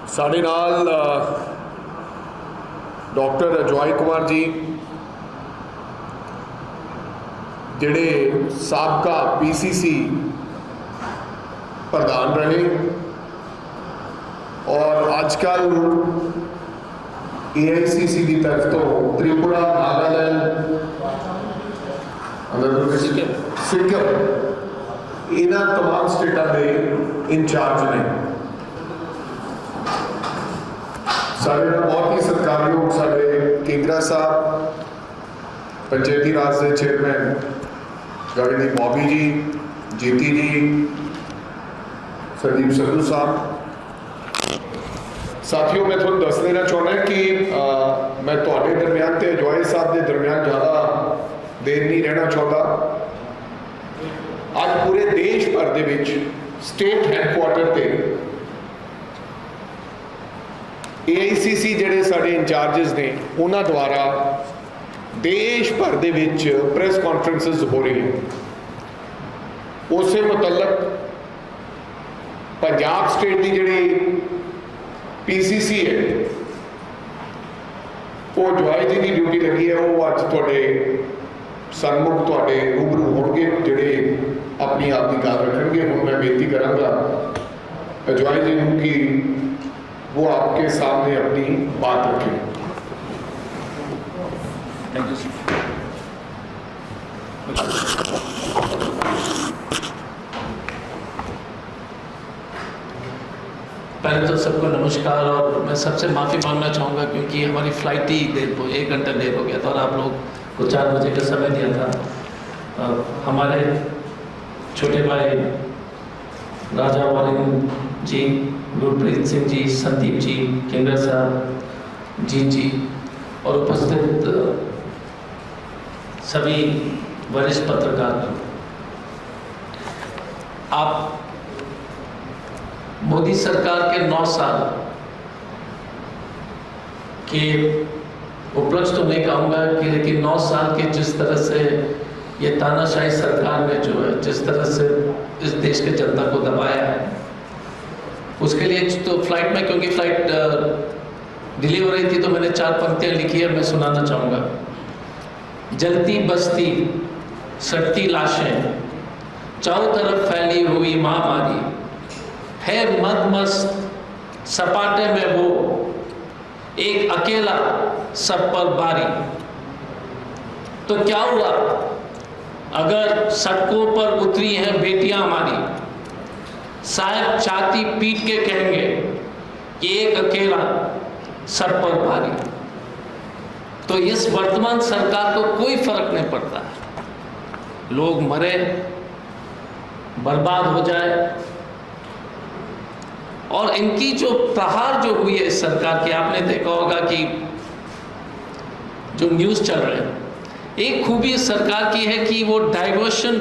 साढ़े नाल डॉक्टर अजॉय कुमार जी जिहड़े साबका PCC प्रधान रहे और आजकल AICC की तरफ तो त्रिपुरा, नागालैंड, सिक्किम इन्हां तमाम स्टेटां दे इंचार्ज ने। साढ़े बहुत ही सत्कारयोग साढ़े केंद्रा साहब, पंचायती राज के चेयरमैन गगनदीप बॉबी जी, जीती जी, संदीप संधू साहब। साथियों, मैं थोड़ा दस देना चाहना कि मैं थोड़े दरम्यान ते अजॉय साहब के दरम्यान ज़्यादा देर नहीं रहना चाहता। आज पूरे देश भर दे विच स्टेट हैडकुआटर ते AICC जिहड़े साडे इंचार्जिज ने उन्हां द्वारा देश भर दे विच प्रेस कॉन्फ्रेंसिस हो रही हैं। उससे मुतलक पंजाब स्टेट की जिहड़ी PCC है वो जॉय जी की ड्यूटी लगी है, वो अज तुहाडे सन्मुख तुहाडे रूबरू होणगे जिहड़े अपनी आप की गल रखणगे। हुण मैं बेनती करांगा अजॉय जी नूं कि वो आपके सामने अपनी बात रखें। Thank you sir. पहले तो सबको नमस्कार, और मैं सबसे माफ़ी मांगना चाहूँगा क्योंकि हमारी फ़्लाइट ही 1 घंटा देर हो गया था और आप लोग को 4 बजे का समय दिया था। हमारे छोटे भाई राजा वारिन जी, गुरप्रीत सिंह जी, संदीप जी, केंद्र साहब, जीत जी और उपस्थित सभी वरिष्ठ पत्रकार, आप मोदी सरकार के 9 साल के उपलक्ष्य तो नहीं कहूँगा कि, लेकिन 9 साल के जिस तरह से ये तानाशाही सरकार ने जो है जिस तरह से इस देश के जनता को दबाया है, उसके लिए तो फ्लाइट में, क्योंकि फ्लाइट डिले हो रही थी तो मैंने 4 पंक्तियाँ लिखी है, मैं सुनाना चाहूँगा। जलती बस्ती, सड़ती लाशें, चारों तरफ फैली हुई महामारी है, मदमस्त सपाटे में वो एक अकेला सब पर बारी। तो क्या हुआ अगर सड़कों पर उतरी हैं बेटियां हमारी, शायद छाती पीट के कहेंगे कि एक अकेला सब पर भारी। तो इस वर्तमान सरकार को कोई फर्क नहीं पड़ता है, लोग मरे, बर्बाद हो जाए। और इनकी जो प्रहार जो हुई है इस सरकार की, आपने देखा होगा कि जो न्यूज़ चल रहे हैं, एक खूबी इस सरकार की है कि वो डाइवर्शन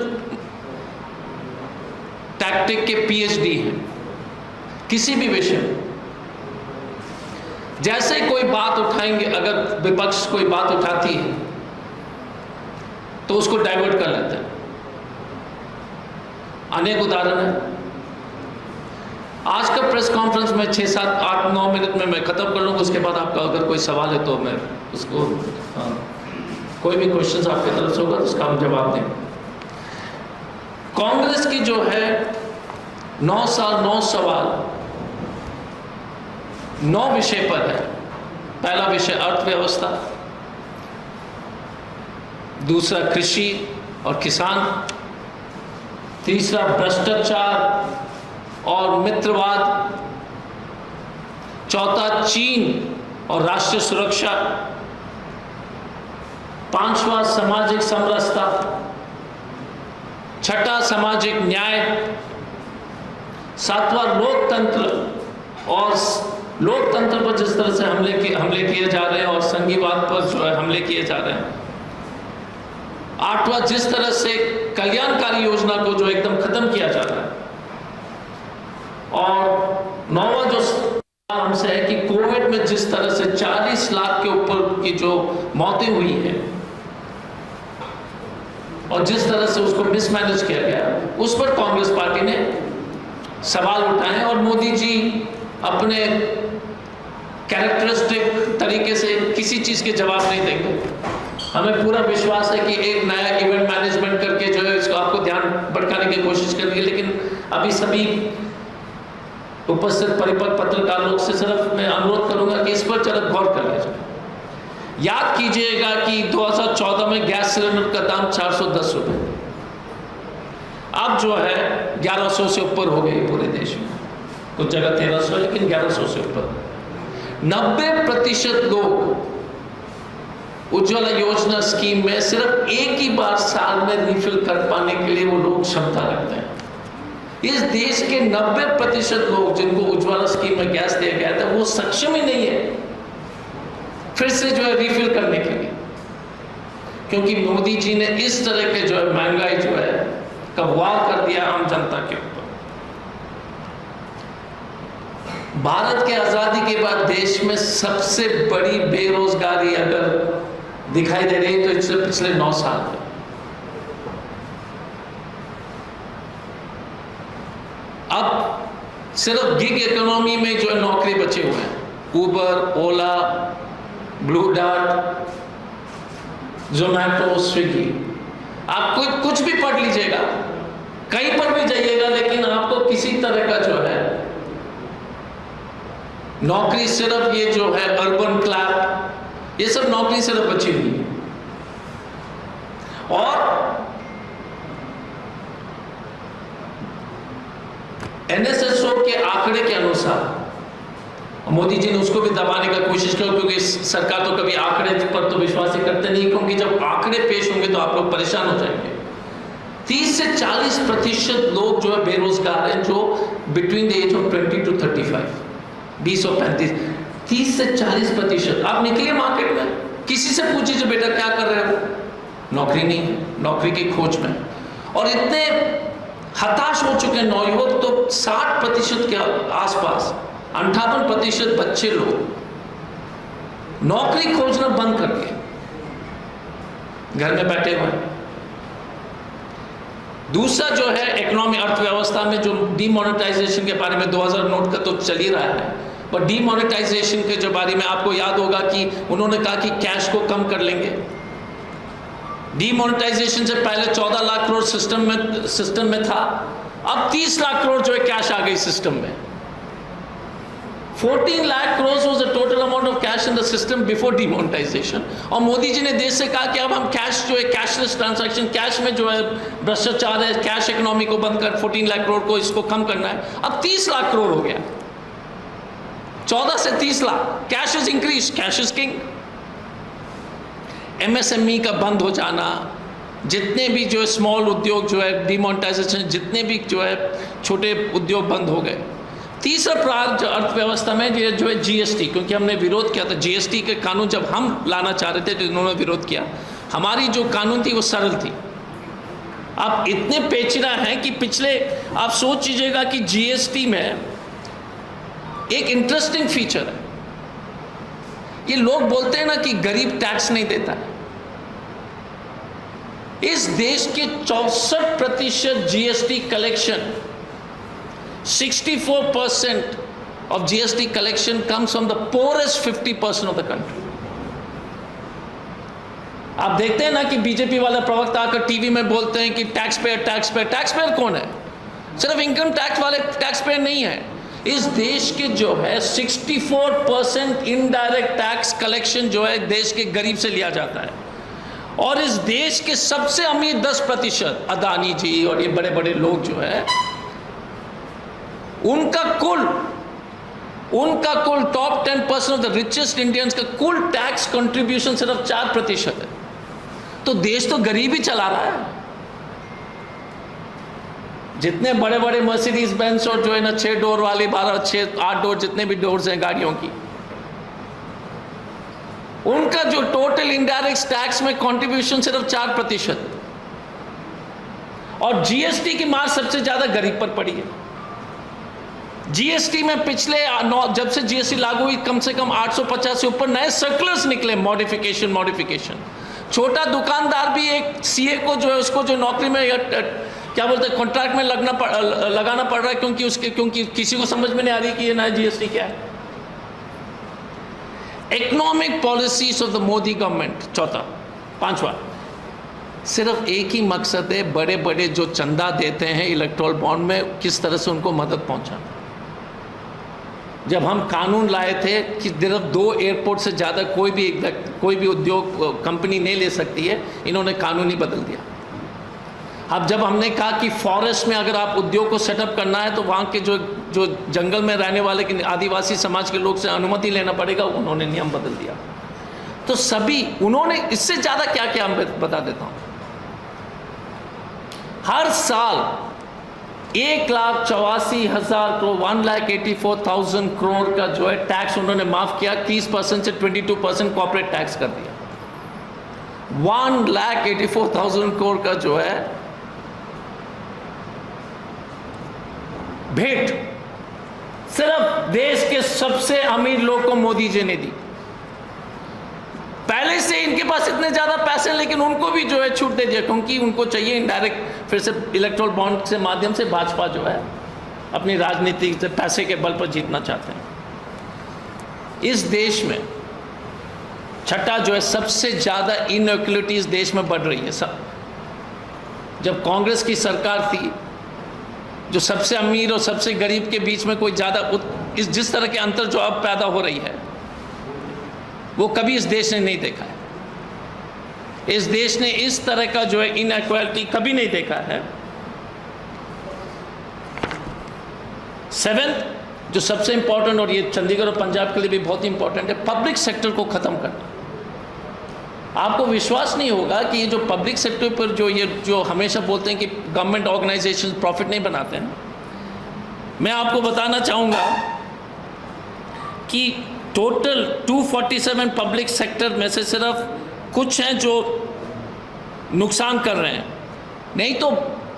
टैक्टिक के PhD हैं किसी भी विषय में। जैसे कोई बात उठाएंगे, अगर विपक्ष कोई बात उठाती है तो उसको डाइवर्ट कर लेते हैं। अनेक उदाहरण है। आज का प्रेस कॉन्फ्रेंस में 6, 7, 8, 9 मिनट में मैं ख़त्म कर लूँगा। उसके बाद आपका अगर कोई सवाल है तो मैं उसको कोई भी क्वेश्चन आपकी तरफ से होगा तो उसका हम जवाब दें। कांग्रेस की जो है 9 साल 9 सवाल 9 विषय पर है। पहला विषय अर्थव्यवस्था, दूसरा कृषि और किसान, तीसरा भ्रष्टाचार और मित्रवाद, चौथा चीन और राष्ट्रीय सुरक्षा, 5वां सामाजिक समरसता, 6ठा सामाजिक न्याय, 7वां लोकतंत्र और लोकतंत्र पर जिस तरह से हमले किए जा रहे हैं और संघीवाद पर जो है हमले किए जा रहे हैं, 8वां जिस तरह से कल्याणकारी योजना को जो एकदम खत्म किया जा रहा है, और 9वां जो हमसे है कि कोविड में जिस तरह से 40 लाख के ऊपर की जो मौतें हुई हैं और जिस तरह से उसको मिसमैनेज किया गया, उस पर कांग्रेस पार्टी ने सवाल उठाए और मोदी जी अपने कैरेक्टरिस्टिक तरीके से किसी चीज़ के जवाब नहीं देंगे। हमें पूरा विश्वास है कि एक नया इवेंट मैनेजमेंट करके जो है इसको आपको ध्यान भटकाने की कोशिश करेंगे, लेकिन अभी सभी उपस्थित परिपक्व पत्रकार लोग से सिर्फ मैं अनुरोध करूंगा कि इस पर जरा गौर कर लीजिए। याद कीजिएगा कि 2014 में गैस सिलेंडर का दाम 410 रुपये, अब जो है 1100 से ऊपर हो गई पूरे देश में, कुछ जगह 1300, लेकिन 1100 से ऊपर। 90% लोग उज्ज्वला योजना स्कीम में सिर्फ एक ही बार साल में रिफिल कर पाने के लिए वो लोग क्षमता रखते हैं। इस देश के 90% लोग जिनको उज्ज्वला स्कीम में गैस दिया गया था वो सक्षम ही नहीं है फिर से जो है रिफिल करने के लिए, क्योंकि मोदी जी ने इस तरह के जो है महंगाई जो है का वार कर दिया आम जनता के ऊपर। भारत के आजादी के बाद देश में सबसे बड़ी बेरोजगारी अगर दिखाई दे रही है तो इससे पिछले 9 साल में। अब सिर्फ गिग इकोनॉमी में जो है नौकरी बचे हुए हैं, उबर, ओला, ब्लू डार्ट, जोमैटो, स्विगी, आप कुछ भी पढ़ लीजिएगा, कहीं पर भी जाइएगा, लेकिन आपको किसी तरह का जो है नौकरी, सिर्फ ये जो है अर्बन क्लैप, ये सब नौकरी सिर्फ बची हुई है। और एनएसएसओ के आंकड़े के अनुसार मोदी जी ने उसको भी दबाने का कोशिश की, क्योंकि सरकार तो कभी आंकड़े पर तो विश्वास ही करते नहीं, क्योंकि जब आंकड़े पेश होंगे तो आप लोग परेशान हो जाएंगे। 30 से 40% लोग जो है बेरोजगार हैं, जो between the age of 20 to 35, 20 और 35, 30 से 40%। आप निकलिए मार्केट में, किसी से पूछिए बेटा क्या कर रहे हो, नौकरी नहीं है, नौकरी की खोज में। और इतने हताश हो चुके हैं नौयुवक, तो 60% के आसपास, 58% बच्चे लोग नौकरी खोजना बंद करके घर में बैठे हुए हैं। दूसरा जो है इकोनॉमी, अर्थव्यवस्था में जो डीमोनेटाइजेशन के बारे में 2000 नोट का तो चल ही रहा है, पर डीमोनेटाइजेशन के जो बारे में आपको याद होगा कि उन्होंने कहा कि कैश को कम कर लेंगे। डीमोनेटाइजेशन से पहले 14 लाख करोड़ सिस्टम में था, अब 30 लाख करोड़ जो है कैश आ गई सिस्टम में। 14 lakh crores was the total amount of cash in the system before demonetization। और मोदी जी ने देश से कहा कि अब हम कैश जो है, कैशलेस ट्रांजैक्शन, कैश में जो है भ्रष्टाचार है, कैश इकोनॉमी को बंद कर 14 लाख करोड़ को इसको कम करना है। अब 30 लाख करोड़ हो गया, 14 से 30 lakh. Cash is increase, cash is king. MSME का बंद हो जाना, जितने भी जो है स्मॉल उद्योग जो है डिमोनेटाइजेशन, जितने भी जो है छोटे उद्योग बंद हो गए। तीसरा प्रांत जो अर्थव्यवस्था में ये जो है जीएसटी, क्योंकि हमने विरोध किया था जीएसटी के कानून, जब हम लाना चाह रहे थे तो इन्होंने विरोध किया। हमारी जो कानून थी वो सरल थी, अब इतने पेचीदा हैं कि पिछले, आप सोच लीजिएगा कि जीएसटी में एक इंटरेस्टिंग फीचर है, ये लोग बोलते हैं ना कि गरीब टैक्स नहीं देता है। इस देश के 64% GST collection, 64% of GST collection comes from the poorest 50% of the country। आप देखते हैं ना कि बीजेपी वाला प्रवक्ता आकर टीवी में बोलते हैं कि टैक्स पेयर कौन है? सिर्फ इनकम टैक्स वाले टैक्स पेयर नहीं है। इस देश के जो है 64% इनडायरेक्ट टैक्स कलेक्शन जो है देश के गरीब से लिया जाता है, और इस देश के सबसे अमीर 10% अदानी जी और ये बड़े बड़े लोग जो है, उनका कुल top 10% of the richest Indians का कुल टैक्स कंट्रीब्यूशन सिर्फ 4% है। तो देश तो गरीब ही चला रहा है। जितने बड़े बड़े मर्सिडीज बेंज और जो है ना 6 डोर वाली 12, 6, 8 डोर जितने भी डोर्स हैं गाड़ियों की, उनका जो टोटल इनडायरेक्ट टैक्स में कंट्रीब्यूशन सिर्फ 4%। और जीएसटी की मार सबसे ज्यादा गरीब पर पड़ी है। जीएसटी में पिछले जब से जीएसटी लागू हुई कम से कम 850 से ऊपर नए सर्कुलर्स निकले, मॉडिफिकेशन। छोटा दुकानदार भी एक सीए को जो है उसको जो नौकरी में क्या बोलते हैं कॉन्ट्रैक्ट में लगाना पड़ रहा है, क्योंकि किसी को समझ में नहीं आ रही कि ये नया जीएसटी क्या है। Economic policies of the Modi government, चौथा, पांचवा, सिर्फ एक ही मकसद है, बड़े बड़े जो चंदा देते हैं इलेक्टोरल बॉन्ड में, किस तरह से उनको मदद पहुंचाना। जब हम कानून लाए थे कि सिर्फ 2 एयरपोर्ट से ज़्यादा कोई भी उद्योग कंपनी नहीं ले सकती है, इन्होंने कानून ही बदल दिया। अब जब हमने कहा कि फॉरेस्ट में अगर आप उद्योग को सेटअप करना है तो वहाँ के जो जंगल में रहने वाले के आदिवासी समाज के लोग से अनुमति लेना पड़ेगा, उन्होंने नियम बदल दिया। तो सभी उन्होंने, इससे ज़्यादा क्या क्या मैं बता देता हूँ। हर साल 1,84,000 करोड़, 1,84,000 करोड़ का जो है टैक्स उन्होंने माफ किया, 30% से 22% कॉर्पोरेट टैक्स कर दिया। 1,84,000 करोड़ का जो है भेंट सिर्फ देश के सबसे अमीर लोग को मोदी जी ने दी। पहले से इनके पास इतने ज्यादा पैसे हैं, लेकिन उनको भी जो है छूट दे दिया, क्योंकि उनको चाहिए इनडायरेक्ट फिर से इलेक्टोरल बॉन्ड से माध्यम से भाजपा जो है अपनी राजनीति से पैसे के बल पर जीतना चाहते हैं। इस देश में छठा जो है सबसे ज्यादा इनइक्वालिटीज देश में बढ़ रही है। सब जब कांग्रेस की सरकार थी, जो सबसे अमीर और सबसे गरीब के बीच में कोई ज़्यादा जिस तरह के अंतर जो अब पैदा हो रही है, वो कभी इस देश ने नहीं देखा है। इस देश ने इस तरह का जो है इनइक्वालिटी कभी नहीं देखा है। 7th, जो सबसे इंपॉर्टेंट, और ये चंडीगढ़ और पंजाब के लिए भी बहुत इंपॉर्टेंट है, पब्लिक सेक्टर को ख़त्म करना। आपको विश्वास नहीं होगा कि ये जो पब्लिक सेक्टर पर जो हमेशा बोलते हैं कि गवर्नमेंट ऑर्गेनाइजेशन प्रॉफिट नहीं बनाते हैं, मैं आपको बताना चाहूँगा कि टोटल 247 पब्लिक सेक्टर में से सिर्फ कुछ हैं जो नुकसान कर रहे हैं, नहीं तो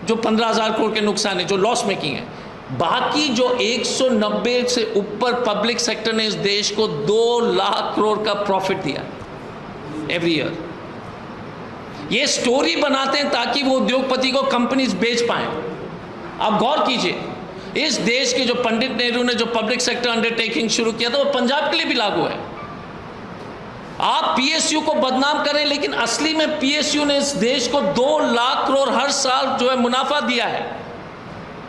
जो 15,000 करोड़ के नुकसान है, जो लॉस मेकिंग है। बाकी जो 190 से ऊपर पब्लिक सेक्टर ने इस देश को 2 लाख करोड़ का प्रॉफिट दिया एवरी ईयर। ये स्टोरी बनाते हैं ताकि वो उद्योगपति को कंपनीज बेच पाएं। आप गौर कीजिए, इस देश के जो पंडित नेहरू ने जो पब्लिक सेक्टर अंडरटेकिंग शुरू किया था, वो पंजाब के लिए भी लागू है। आप पीएसयू को बदनाम करें, लेकिन असली में पीएसयू ने इस देश को 2 लाख करोड़ हर साल जो है मुनाफा दिया है।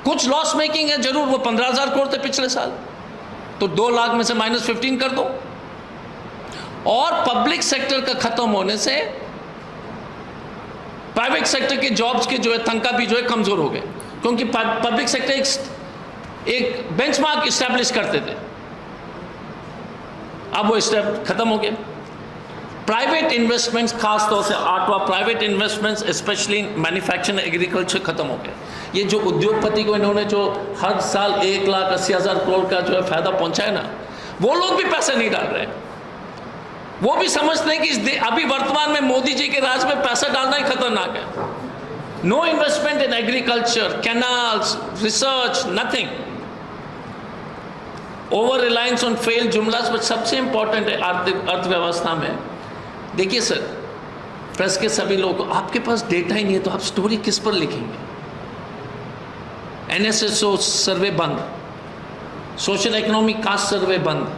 कुछ लॉस मेकिंग है जरूर, वो 15,000 करोड़ थे पिछले साल, तो 2 लाख में से -15 कर दो। और पब्लिक सेक्टर का खत्म होने से प्राइवेट सेक्टर के जॉब्स के जो है तनख्वाह भी जो है कमजोर हो गए, क्योंकि पब्लिक सेक्टर एक बेंचमार्क इस्टेब्लिश करते थे, अब वो स्टेप खत्म हो गया। प्राइवेट इन्वेस्टमेंट्स, खासतौर से 8वां private investments specially manufacturing agriculture खत्म हो गया। ये जो उद्योगपति को इन्होंने जो हर साल 1,80,000 करोड़ का जो है फायदा पहुंचाया ना, वो लोग भी पैसे नहीं डाल रहे। वो भी समझते हैं कि अभी वर्तमान में मोदी जी के राज में पैसा डालना ही खतरनाक है। No investment in agriculture, canals, research, nothing. Over reliance on failed jumlas. But सबसे इंपॉर्टेंट है अर्थव्यवस्था में, देखिए सर, प्रेस के सभी लोग, आपके पास डेटा ही नहीं है तो आप स्टोरी किस पर लिखेंगे? NSSO सर्वे बंद, सोशल इकोनॉमिक कास्ट सर्वे बंद,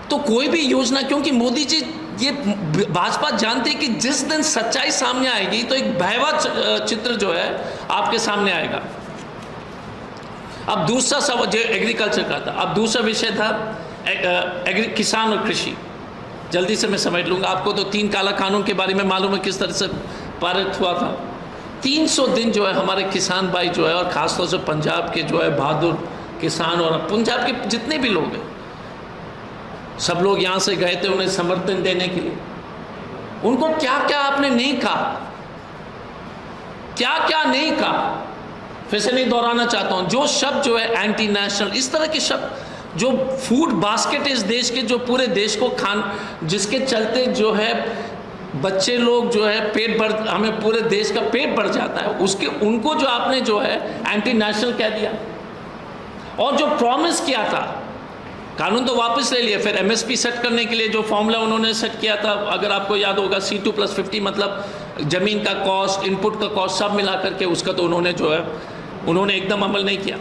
तो कोई भी योजना, क्योंकि मोदी जी, ये भाजपा जानते हैं कि जिस दिन सच्चाई सामने आएगी तो एक भयावह चित्र जो है आपके सामने आएगा। अब दूसरा सवाल जो एग्रीकल्चर का था, अब दूसरा विषय था किसान और कृषि। जल्दी से मैं समझ लूँगा। आपको तो 3 काला कानून के बारे में मालूम है किस तरह से पारित हुआ था। 300 दिन जो है हमारे किसान भाई जो है, और ख़ासतौर से पंजाब के जो है बहादुर किसान और पंजाब के जितने भी लोग हैं, सब लोग यहाँ से गए थे उन्हें समर्थन देने के लिए। उनको क्या क्या आपने नहीं कहा, क्या क्या नहीं कहा, फिर से नहीं दोहराना चाहता हूँ। जो शब्द जो है एंटी नेशनल, इस तरह के शब्द, जो फूड बास्केट इस देश के, जो पूरे देश को जिसके चलते जो है बच्चे लोग जो है पेट भर, हमें पूरे देश का पेट भर जाता है, उसके उनको जो आपने जो है एंटी नेशनल कह दिया। और जो प्रॉमिस किया था, कानून तो वापस ले लिया, फिर MSP सेट करने के लिए जो फॉर्मूला उन्होंने सेट किया था, अगर आपको याद होगा, C2+50, मतलब ज़मीन का कॉस्ट, इनपुट का कॉस्ट सब मिला करके, उसका तो उन्होंने जो है उन्होंने एकदम अमल नहीं किया।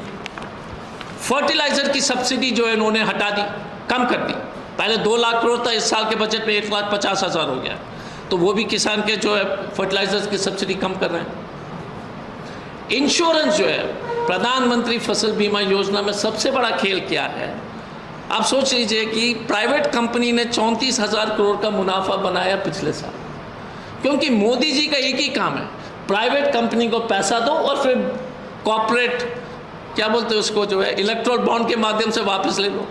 फर्टिलाइज़र की सब्सिडी जो है उन्होंने हटा दी, कम कर दी। पहले 2 लाख करोड़ था, इस साल के बजट में 1,50,000 हो गया। तो वो भी किसान के जो है फर्टिलाइजर्स की सब्सिडी कम कर रहे हैं। इंश्योरेंस जो है, प्रधानमंत्री फसल बीमा योजना में सबसे बड़ा खेल क्या है? आप सोच लीजिए कि प्राइवेट कंपनी ने 34,000 करोड़ का मुनाफा बनाया पिछले साल, क्योंकि मोदी जी का एक ही काम है, प्राइवेट कंपनी को पैसा दो और फिर कॉर्पोरेट क्या बोलते हैं उसको, जो है इलेक्ट्रोल बॉन्ड के माध्यम से वापस ले लो।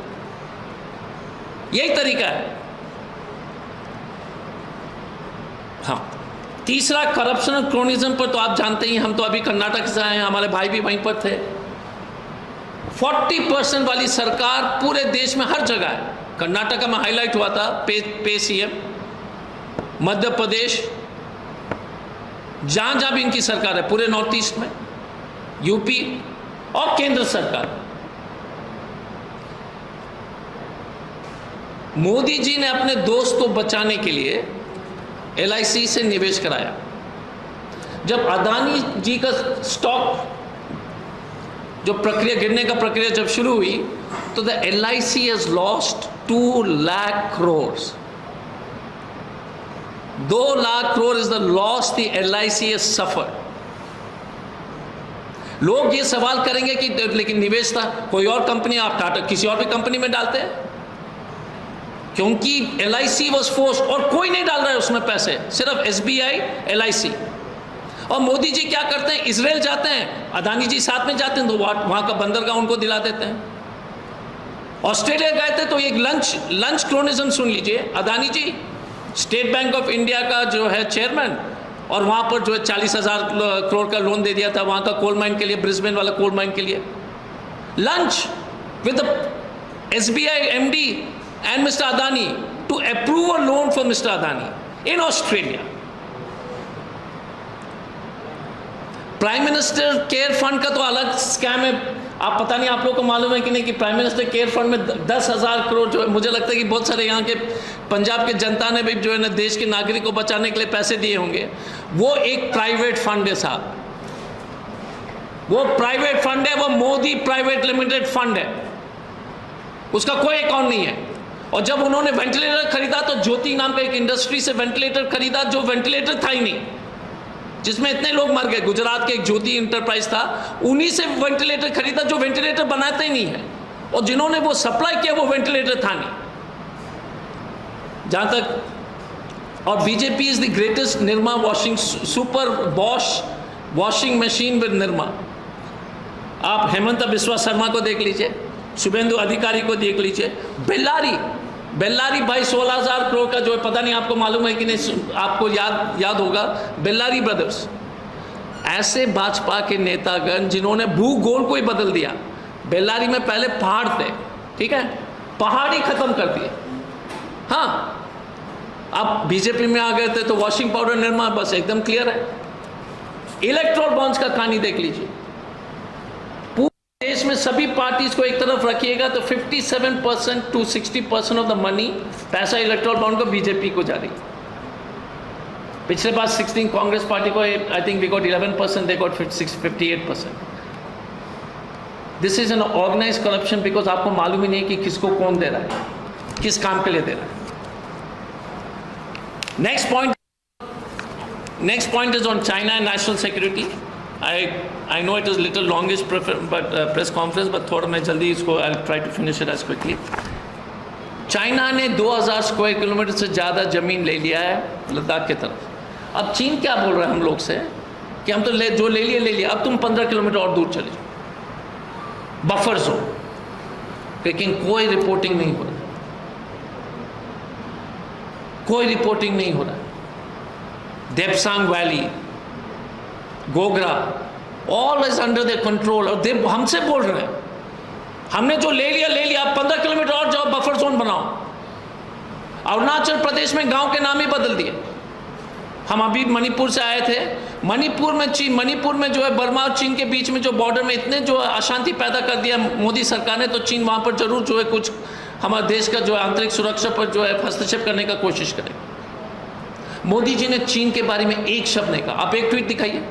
यही तरीका है। हाँ, तीसरा करप्शन और क्रोनिज्म पर तो आप जानते ही, हम तो अभी कर्नाटक से आए हैं, हमारे भाई भी वहीं पर थे। 40% वाली सरकार पूरे देश में हर जगह है। कर्नाटक में हाईलाइट हुआ था, पे सीएम, मध्य प्रदेश, जहां जहां भी इनकी सरकार है, पूरे नॉर्थ ईस्ट में, यूपी और केंद्र सरकार। मोदी जी ने अपने दोस्त को बचाने के लिए LIC से निवेश कराया। जब अदानी जी का स्टॉक जो प्रक्रिया गिरने का प्रक्रिया जब शुरू हुई, तो the LIC has lost 2 lakh crore. 2 lakh crore is the loss the LIC has suffered. लोग ये सवाल करेंगे कि लेकिन निवेश था, कोई और कंपनी, आप टाटा किसी और भी कंपनी में डालते हैं, क्योंकि LIC वॉज फोर्स्ड, और कोई नहीं डाल रहा है उसमें पैसे, सिर्फ SBI, LIC। और मोदी जी क्या करते हैं, इजराइल जाते हैं, अदानी जी साथ में जाते हैं, तो वहाँ का बंदरगाह उनको दिला देते हैं। ऑस्ट्रेलिया गए थे तो एक लंच क्रोनिज्म सुन लीजिए। अदानी जी स्टेट बैंक ऑफ इंडिया का जो है चेयरमैन, और वहाँ पर जो है 40,000 करोड़ का लोन दे दिया था वहाँ का कोल माइन के लिए, ब्रिस्बेन वाला कोल माइन के लिए। Lunch with SBI MD and Mr. Adani to approve a loan for Mr. Adani in Australia. Prime minister care fund का तो अलग स्कैम है। आप पता नहीं आप लोग को मालूम है कि नहीं कि प्राइम मिनिस्टर केयर फंड में 10,000 करोड़ जो है, मुझे लगता है कि बहुत सारे यहाँ के पंजाब के जनता ने भी जो है ना देश के नागरिक को बचाने के लिए पैसे दिए होंगे। वो एक प्राइवेट फंड है साहब, वो प्राइवेट फंड है, वो मोदी प्राइवेट लिमिटेड फंड है, उसका कोई अकाउंट नहीं है। और जब उन्होंने वेंटिलेटर खरीदा तो ज्योति नाम का एक इंडस्ट्री से वेंटिलेटर खरीदा, जो वेंटिलेटर था ही नहीं, जिसमें इतने लोग मर गए। गुजरात के एक ज्योति इंटरप्राइज था, उन्हीं से वेंटिलेटर खरीदा जो वेंटिलेटर बनाते ही नहीं है, और जिन्होंने वो सप्लाई किया वो वेंटिलेटर था नहीं, जहां तक। और BJP is the greatest Nirma washing, super Bosch washing machine with Nirma. आप हेमंत बिस्वा शर्मा को देख लीजिए, शुभेंदु अधिकारी को देख लीजिए, बेल्लारी भाई 16,000 करोड़ का जो है, पता नहीं आपको मालूम है कि नहीं, आपको याद होगा, बेल्लारी ब्रदर्स। ऐसे भाजपा के नेतागण जिन्होंने भूगोल को ही बदल दिया। बेल्लारी में पहले पहाड़ थे, ठीक है, पहाड़ ही खत्म कर दिए। हाँ, अब बीजेपी में आ गए थे तो वॉशिंग पाउडर निर्मा, बस एकदम क्लियर है। इलेक्ट्रोल बॉन्ड्स का कहानी देख लीजिए, देश में सभी पार्टीज को एक तरफ रखिएगा तो 57% to 60% ऑफ द मनी, पैसा इलेक्ट्रोल बॉन्ड को बीजेपी को जा रही। पिछले बार 16 कांग्रेस पार्टी को, I think we got 11%, they got 58%। This is an organize corruption, because आपको मालूम ही नहीं कि किसको कौन दे रहा है, किस काम के लिए दे रहा है। Next point is on China and national security. I know it is little longish press conference, but थोड़ा मैं जल्दी इसको I'll try to finish it as quickly. China ने 2000 स्क्वायर किलोमीटर से ज़्यादा ज़मीन ले लिया है लद्दाख की तरफ। अब चीन क्या बोल रहा है हम लोग से कि हम तो जो ले लिया, अब तुम 15 किलोमीटर और दूर चले जाओ, बफर जोन। लेकिन कोई रिपोर्टिंग नहीं हो रहा, कोई रिपोर्टिंग नहीं हो रहा। Depsang valley, Gogra, all is under their control. और हमसे बोल रहे हैं हमने जो ले लिया, आप 15 किलोमीटर और जाओ, बफर जोन बनाओ। अरुणाचल प्रदेश में गांव के नाम ही बदल दिए। हम अभी मणिपुर से आए थे, मणिपुर में जो है बर्मा और चीन के बीच में जो बॉर्डर में इतने जो अशांति पैदा कर दिया मोदी सरकार ने, तो चीन वहाँ पर जरूर जो है कुछ हमारे देश का जो आंतरिक सुरक्षा पर जो है हस्तक्षेप करने का कोशिश करें। मोदी जी ने चीन के बारे में एक शब्द नहीं कहा। आप एक ट्वीट दिखाइए।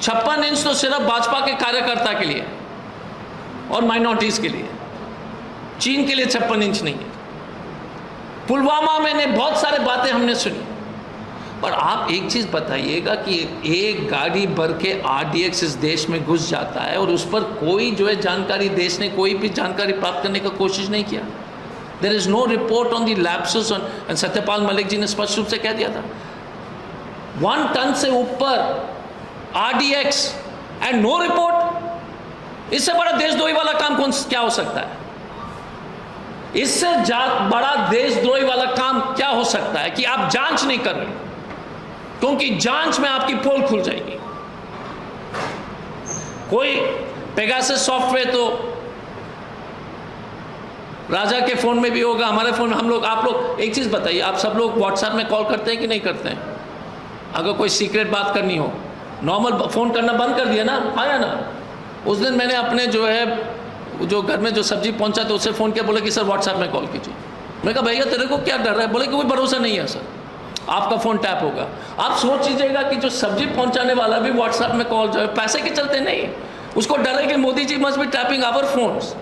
56 इंच तो सिर्फ भाजपा के कार्यकर्ता के लिए और माइनॉरिटीज के लिए। चीन के लिए 56 इंच नहीं है। पुलवामा में ने बहुत सारे बातें हमने सुनी। पर आप एक चीज़ बताइएगा कि एक गाड़ी भर के RDX इस देश में घुस जाता है और उस पर कोई जो है जानकारी, देश ने कोई भी जानकारी प्राप्त करने का कोशिश नहीं किया। There is no report on the lapses on, and Satyapal Malik ji ने स्पष्ट रूप से कह दिया था 1 टन से ऊपर RDX एंड नो रिपोर्ट। इससे बड़ा देशद्रोही वाला काम क्या हो सकता है? इससे बड़ा देशद्रोही वाला काम क्या हो सकता है कि आप जांच नहीं कर रहे, क्योंकि जांच में आपकी पोल खुल जाएगी। कोई पेगासस सॉफ्टवेयर तो राजा के फोन में भी होगा, हमारे फोन में, हम लोग, आप लोग एक चीज बताइए, आप सब लोग व्हाट्सएप में कॉल करते हैं कि नहीं करते हैं? अगर कोई सीक्रेट बात करनी हो, नॉर्मल फोन करना बंद कर दिया ना, आया ना। उस दिन मैंने अपने जो है, जो घर में जो सब्जी पहुंचा तो उससे फ़ोन किया, बोले कि सर व्हाट्सएप में कॉल कीजिए। मैं कहा भैया तेरे को क्या डर है? बोले कि कोई भरोसा नहीं है सर, आपका फ़ोन टैप होगा। आप सोच लीजिएगा कि जो सब्जी पहुंचाने वाला भी व्हाट्सएप में कॉल जो है पैसे के चलते नहीं, उसको डर है कि Modi ji must be tapping our phones.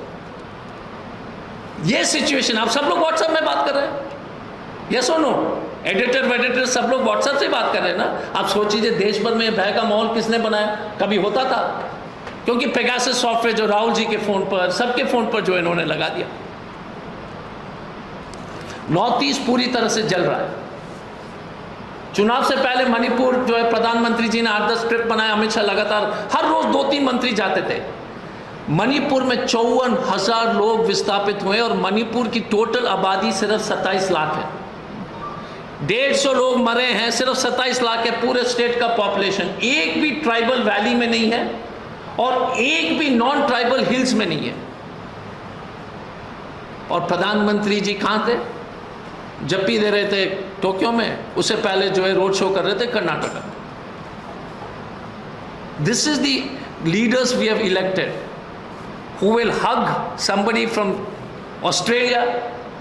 ये सिचुएशन, आप सब लोग व्हाट्सएप में बात कर रहे हैं, यस और नो? एडिटर वेडिटर सब लोग व्हाट्सएप से बात कर रहे हैं ना। आप सोच लीजिए देश भर में भय का माहौल किसने बनाया? कभी होता था? क्योंकि पेगासस सॉफ्टवेयर जो राहुल जी के फोन पर, सबके फोन पर जो इन्होंने लगा दिया। नॉर्थ ईस्ट पूरी तरह से जल रहा है। चुनाव से पहले मणिपुर जो है, प्रधानमंत्री जी ने 8-10 ट्रिप बनाए, अमित शाह लगातार हर रोज 2-3 मंत्री जाते थे। मणिपुर में 54,000 लोग विस्थापित हुए और मणिपुर की टोटल आबादी सिर्फ 27 लाख है। 150 लोग मरे हैं, सिर्फ 27 लाख है पूरे स्टेट का पॉपुलेशन। एक भी ट्राइबल वैली में नहीं है और एक भी नॉन ट्राइबल हिल्स में नहीं है। और प्रधानमंत्री जी कहां थे? जब भी दे रहे थे टोक्यो में, उससे पहले जो है रोड शो कर रहे थे कर्नाटक में। This is the leaders we have elected who will hug somebody from Australia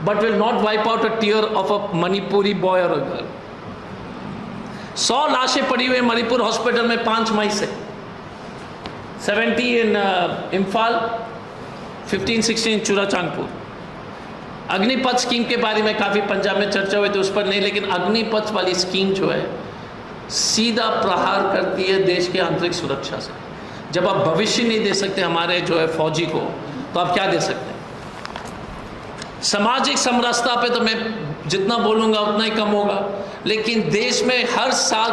but will not wipe out a tear of a Manipuri boy or a girl. 100 लाशें पड़ी हुई मणिपुर हॉस्पिटल में 5 मई से, 70 इन इम्फाल, 15-16 इन चूराचांदपुर। अग्निपथ स्कीम के बारे में काफ़ी पंजाब में चर्चा हुई, तो उस पर नहीं, लेकिन अग्निपथ वाली स्कीम जो है सीधा प्रहार करती है देश के आंतरिक सुरक्षा से। जब आप भविष्य नहीं दे सकते हमारे जो है फौजी को, तो आप क्या दे सकते हैं? सामाजिक समरसता पे तो मैं जितना बोलूँगा उतना ही कम होगा, लेकिन देश में हर साल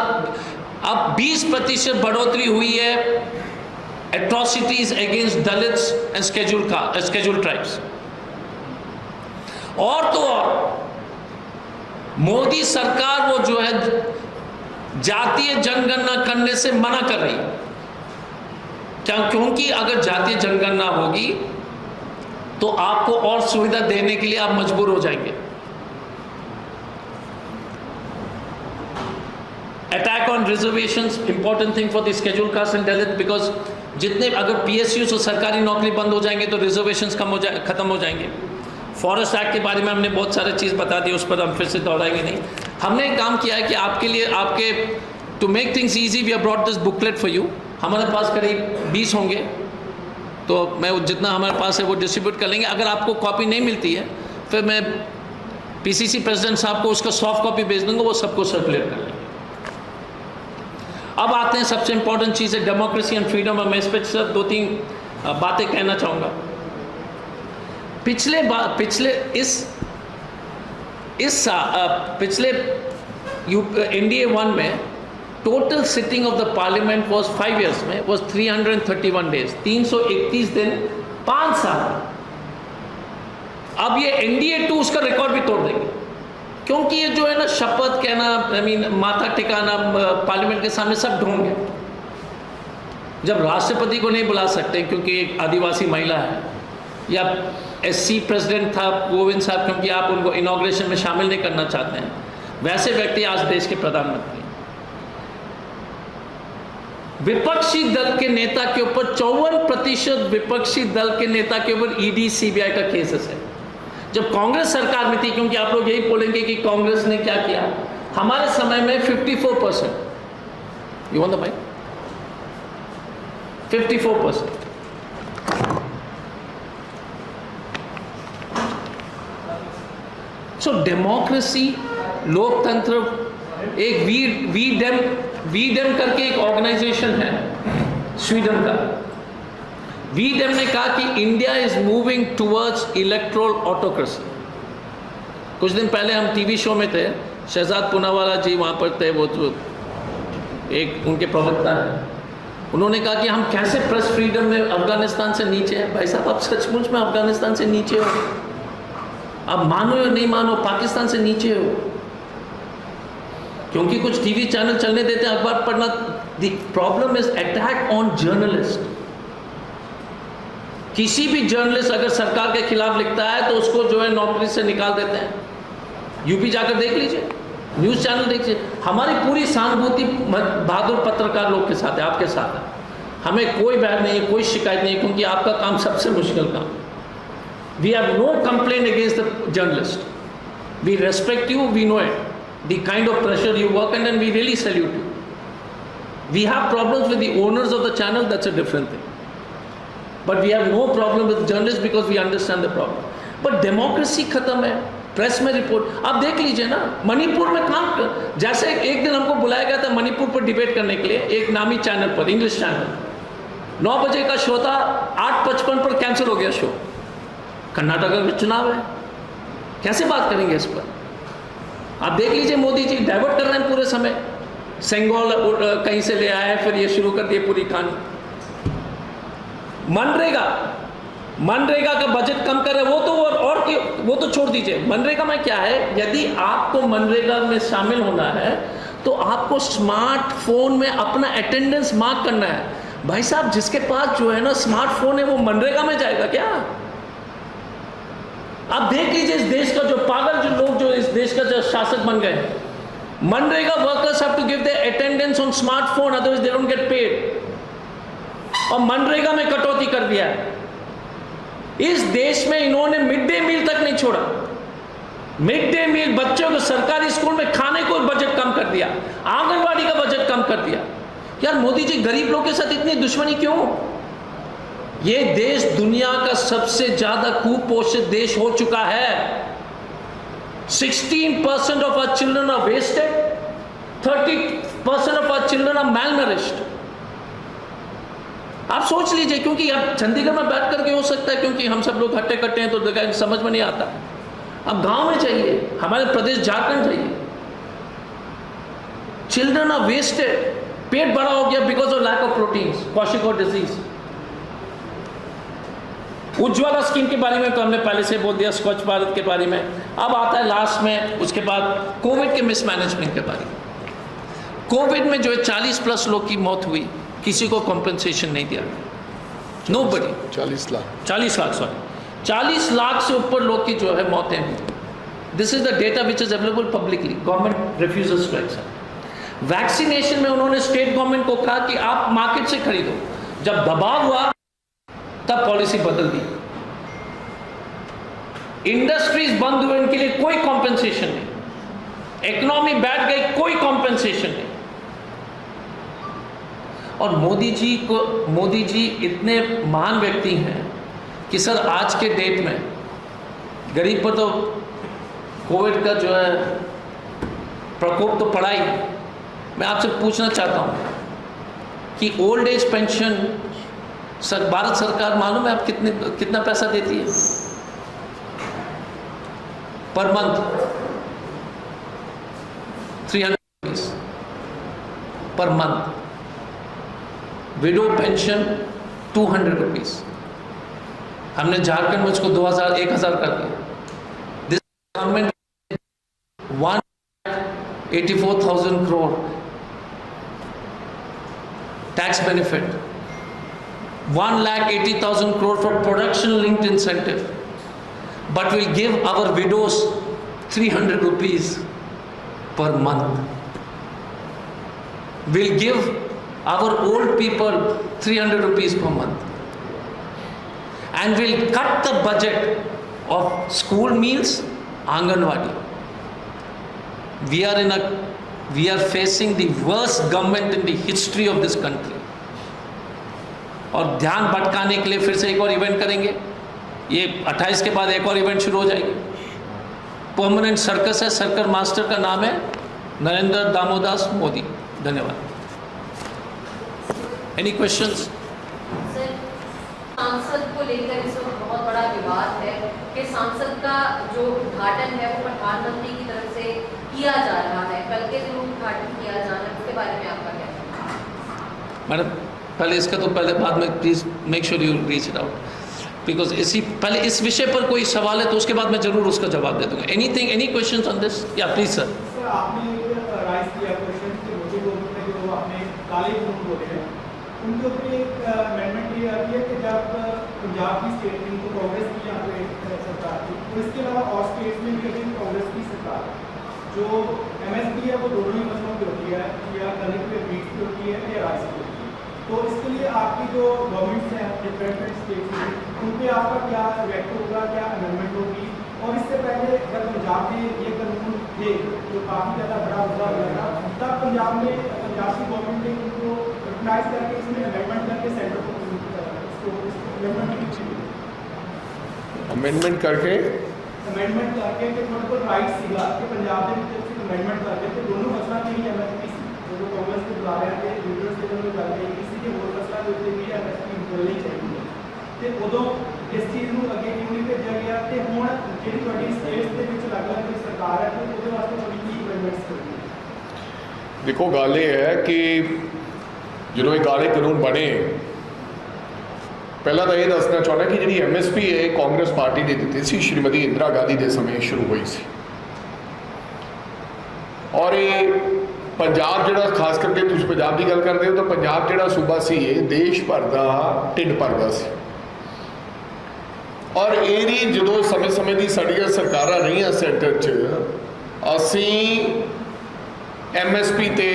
अब 20% बढ़ोतरी हुई है atrocities against Dalits and scheduled tribes. और तो और मोदी सरकार वो जो है जातीय जनगणना करने से मना कर रही है। क्योंकि अगर जातीय जनगणना होगी तो आपको और सुविधा देने के लिए आप मजबूर हो जाएंगे। Attack on reservations, important thing for the scheduled caste and Dalit, because जितने अगर PSUs और सरकारी नौकरी बंद हो जाएंगे तो रिजर्वेशंस खत्म हो जाएंगे। फॉरेस्ट एक्ट के बारे में हमने बहुत सारे चीज़ बता दी, उस पर हम फिर से दोहराएंगे नहीं। हमने एक काम किया है कि आपके लिए, आपके to make things easy, we have brought this booklet for you. हमारे पास करीब 20 होंगे, तो मैं जितना हमारे पास है वो डिस्ट्रीब्यूट कर लेंगे। अगर आपको कॉपी नहीं मिलती है फिर मैं PCC प्रेसिडेंट साहब को उसका सॉफ्ट कॉपी भेज दूंगा, वो सबको सर्कुलेट कर लेंगे। अब आते हैं सबसे इंपॉर्टेंट चीज़ है डेमोक्रेसी एंड फ्रीडम। मैं इस पर सिर्फ 2-3 बातें कहना चाहूँगा। पिछले NDA 1 में total sitting of the parliament was 5 years में वाज 331 days, 331 दिन 5 साल। अब ये NDA 2 उसका रिकॉर्ड भी तोड़ देंगे, क्योंकि ये जो है ना शपथ कहना, माथा टिकाना पार्लियामेंट के सामने सब ढोंग है। जब राष्ट्रपति को नहीं बुला सकते क्योंकि एक आदिवासी महिला है, या SC प्रेसिडेंट था गोविंद साहब क्योंकि आप उनको इनॉग्रेशन में शामिल नहीं करना चाहते हैं, वैसे व्यक्ति आज देश के प्रधानमंत्री। विपक्षी दल के नेता के ऊपर 54% विपक्षी दल के नेता के ऊपर ED CBI का केसेस है। जब कांग्रेस सरकार में थी, क्योंकि आप लोग यही बोलेंगे कि कांग्रेस ने क्या किया, हमारे समय में 54%, you want the mic, 54%। So democracy, लोकतंत्र, एक वीडेम करके एक ऑर्गेनाइजेशन है स्वीडन का। वीडेम ने कहा कि India is moving towards electoral autocracy. कुछ दिन पहले हम टीवी शो में थे, शहजाद पूनावाला जी वहाँ पर थे, वो तो एक उनके प्रवक्ता हैं। उन्होंने कहा कि हम कैसे प्रेस फ्रीडम में अफगानिस्तान से नीचे हैं। भाई साहब, आप सचमुच में अफगानिस्तान से नीचे हो? आप मानो या नहीं मानो, पाकिस्तान से नीचे हो। क्योंकि कुछ टीवी चैनल चलने देते हैं, अखबार पढ़ना। The problem is attack on journalist. किसी भी जर्नलिस्ट अगर सरकार के खिलाफ लिखता है तो उसको जो है नौकरी से निकाल देते हैं। यूपी जाकर देख लीजिए, न्यूज़ चैनल देखिए। हमारी पूरी सहानुभूति बहादुर पत्रकार लोग के साथ है, आपके साथ है। हमें कोई बैर नहीं है, कोई शिकायत नहीं है, क्योंकि आपका काम सबसे मुश्किल काम। We have no complaint against the journalist, we respect you, we know it, the kind of pressure you work and we really salute you. We have problems with the owners of the channel, that's a different thing, but we have no problem with journalist because we understand the problem. But democracy खत्म है, press में report. आप देख लीजिए ना, मणिपुर में काम, जैसे एक दिन हमको बुलाया गया था मणिपुर पर डिबेट करने के लिए, एक नामी चैनल पर, इंग्लिश चैनल, 9 बजे का शो था, 8:55 पर कैंसिल हो गया शो। कर्नाटक में चुनाव है, कैसे बात करेंगे इस पर? आप देख लीजिए, मोदी जी डाइवर्ट कर रहे हैं पूरे समय। सेंगोल कहीं से ले आए, फिर ये शुरू कर दिए पूरी कहानी। मनरेगा का बजट कम कर रहे, वो तो छोड़ दीजिए। मनरेगा में क्या है, यदि आपको मनरेगा में शामिल होना है तो आपको स्मार्टफोन में अपना अटेंडेंस मार्क करना है। भाई साहब, जिसके पास जो है ना स्मार्टफोन है, वो मनरेगा में जाएगा क्या? आप देख लीजिए इस देश का जो पागल जो लोग, जो इस देश का जो शासक बन गए, मनरेगा workers have to give their attendance on smartphone, otherwise they don't get paid. और मनरेगा में कटौती कर दिया है। इस देश में इन्होंने मिड डे मील तक नहीं छोड़ा। मिड डे मील, बच्चों को सरकारी स्कूल में खाने को बजट कम कर दिया, आंगनबाड़ी का बजट कम कर दिया। यार मोदी जी, गरीब लोगों के साथ इतनी दुश्मनी क्यों? ये देश दुनिया का सबसे ज्यादा कुपोषित देश हो चुका है। 16% of our children are wasted, 30% of our children are malnourished। आप सोच लीजिए, क्योंकि अब चंडीगढ़ में बैठ करके हो सकता है, क्योंकि हम सब लोग हट्टे कट्टे हैं तो समझ में नहीं आता। अब गांव में चाहिए, हमारे प्रदेश झारखंड चाहिए। चिल्ड्रन आर वेस्टेड, पेट बड़ा हो गया because of lack of proteins, kwashiorkor disease. Ujjwala scheme के बारे में तो हमने पहले से बोल दिया, स्वच्छ भारत के बारे में। अब आता है लास्ट में, उसके बाद कोविड के मिसमैनेजमेंट के बारे में। कोविड में जो है 40+ लोग की मौत हुई, किसी को कॉम्पेंसेशन नहीं दिया, नोबडी। 40 लाख 40 लाख से ऊपर लोग की जो है मौतें हुई। This is the data which is available publicly, government refuses to accept. Vaccination में उन्होंने स्टेट गवर्नमेंट को कहा कि आप मार्केट से खरीदो। जब दबाव हुआ तब पॉलिसी बदल दी। इंडस्ट्रीज बंद हुए, इनके लिए कोई कॉम्पेंसेशन नहीं। इकोनॉमी बैठ गई, कोई कॉम्पेंसेशन नहीं। और मोदी जी इतने महान व्यक्ति हैं कि सर आज के डेट में गरीब पर तो कोविड का जो है प्रकोप तो पड़ा ही। मैं आपसे पूछना चाहता हूं कि ओल्ड एज पेंशन भारत सरकार मालूम है आप कितना पैसा देती है per month? 300 rupees per month. Window pension 200 rupees. हमने झारखंड में उसको 1000 कर दिया। This government 184,000 crore tax benefit, 1,80,000 crore for production linked incentive, but will give our widows 300 rupees per month. Will give our old people 300 rupees per month, and will cut the budget of school meals, Anganwadi. We are facing the worst government in the history of this country. और ध्यान भटकाने के लिए फिर से एक और event करेंगे। ये 28 के बाद एक और इवेंट शुरू हो जाएगी। परमानेंट सर्कस है, सर्कस मास्टर का नाम है नरेंद्र दामोदास मोदी। धन्यवाद। Any questions? सर, सांसद को लेकर इस वक्त बहुत बड़ा विवाद है कि सांसद का जो उद्घाटन है वो प्रधानमंत्री की तरफ से किया जा रहा है, कल के दिन उद्घाटन किया जाना है, उसके बारे में आपका क्या कहना है? मैडम पहले इसका तो पहले बाद में please make sure you reach it out, because इसी पहले इस विषय पर कोई सवाल है तो उसके बाद मैं जरूर उसका जवाब दे दूंगा। Anything, any questions on this? या प्लीज सर। सर, आपने राइज किया क्वेश्चन कि मोदी गवर्नमेंट ने जो आपने काले कानून बोले हैं उनके ऊपर एक अमेंडमेंट ये आती है कि जब पंजाब की स्टेट में तो कांग्रेस की यहाँ पे सरकार थी, तो इसके अलावा और स्टेट्स में भी अभी कांग्रेस की सरकार है, जो MSP है वो दोनों ही फसलों की होती है, या गन्ने की बीज की होती है या राइस की होती है। तो इसके लिए आपकी जो गवर्नमेंट्स हैं डिफरेंट स्टेट्स में, उन पर आपका क्या रिएक्ट होगा, क्या अमेंडमेंट होगी? और इससे पहले जब पंजाब में ये कानून थे जो काफ़ी ज़्यादा बड़ा मुद्दा हो गया था, तब पंजाब की गवर्नमेंट ने उनको रिकगनाइज करके इसमें अमेंडमेंट करके सेंटर को अमेंडमेंट करके कि थोड़ा राइट सीगा कि पंजाब के ਵਿੱਚ अमेंडमेंट करके तो दोनों फसलों के लिए MSP जो कांग्रेस के बुला रहे थे लीडर्स के जो गल है किसी के होर फसलों के उत्ते भी MSP मिलनी चाहिए ਤੇ ਉਦੋਂ ਇਸ ਚੀਜ਼ ਨੂੰ ਅੱਗੇ ਕਿਉਂ ਨਹੀਂ ਭੇਜਿਆ ਗਿਆ ਤੇ ਹੁਣ ਜਿਹੜੀ ਤੁਹਾਡੀ ਸਟੇਟਸ ਦੇ ਵਿੱਚ ਅਲੱਗ-ਅਲੱਗ ਕੋਈ ਸਰਕਾਰ ਹੈ ਤੇ ਉਹਦੇ ਵਾਸਤੇ ਤੁਹਾਡੀ ਕੀ ਅਰੇਂਜਮੈਂਟਸ ਕਰਨੀ ਹੈ? ਦੇਖੋ ਗੱਲ ਇਹ ਹੈ ਕਿ ਜਦੋਂ ਇਹ ਕਾਲੇ ਕਾਨੂੰਨ ਬਣੇ, ਪਹਿਲਾਂ ਤਾਂ ਇਹ ਦੱਸਣਾ ਚਾਹੁੰਦਾ ਕਿ ਜਿਹੜੀ MSP ਹੈ ਕਾਂਗਰਸ ਪਾਰਟੀ ਨੇ ਦਿੱਤੀ ਸੀ, ਸ਼੍ਰੀਮਤੀ ਇੰਦਰਾ ਗਾਂਧੀ ਦੇ ਸਮੇਂ ਸ਼ੁਰੂ ਹੋਈ ਸੀ। ਔਰ ਇਹ ਪੰਜਾਬ ਜਿਹੜਾ ਖਾਸ ਕਰਕੇ ਤੁਸੀਂ ਪੰਜਾਬ ਦੀ ਗੱਲ ਕਰਦੇ ਹੋ ਤਾਂ ਪੰਜਾਬ ਜਿਹੜਾ ਸੂਬਾ ਸੀ ਇਹ ਦੇਸ਼ ਭਰ ਦਾ ਢਿੱਡ ਭਰਦਾ ਸੀ। ਔਰ ਇਹਦੀ ਜਦੋਂ ਸਮੇਂ-ਸਮੇਂ ਦੀ ਸਾਡੀਆਂ ਸਰਕਾਰਾਂ ਰਹੀਆਂ ਸੈਂਟਰ 'ਚ, ਅਸੀਂ MSP ਤੇ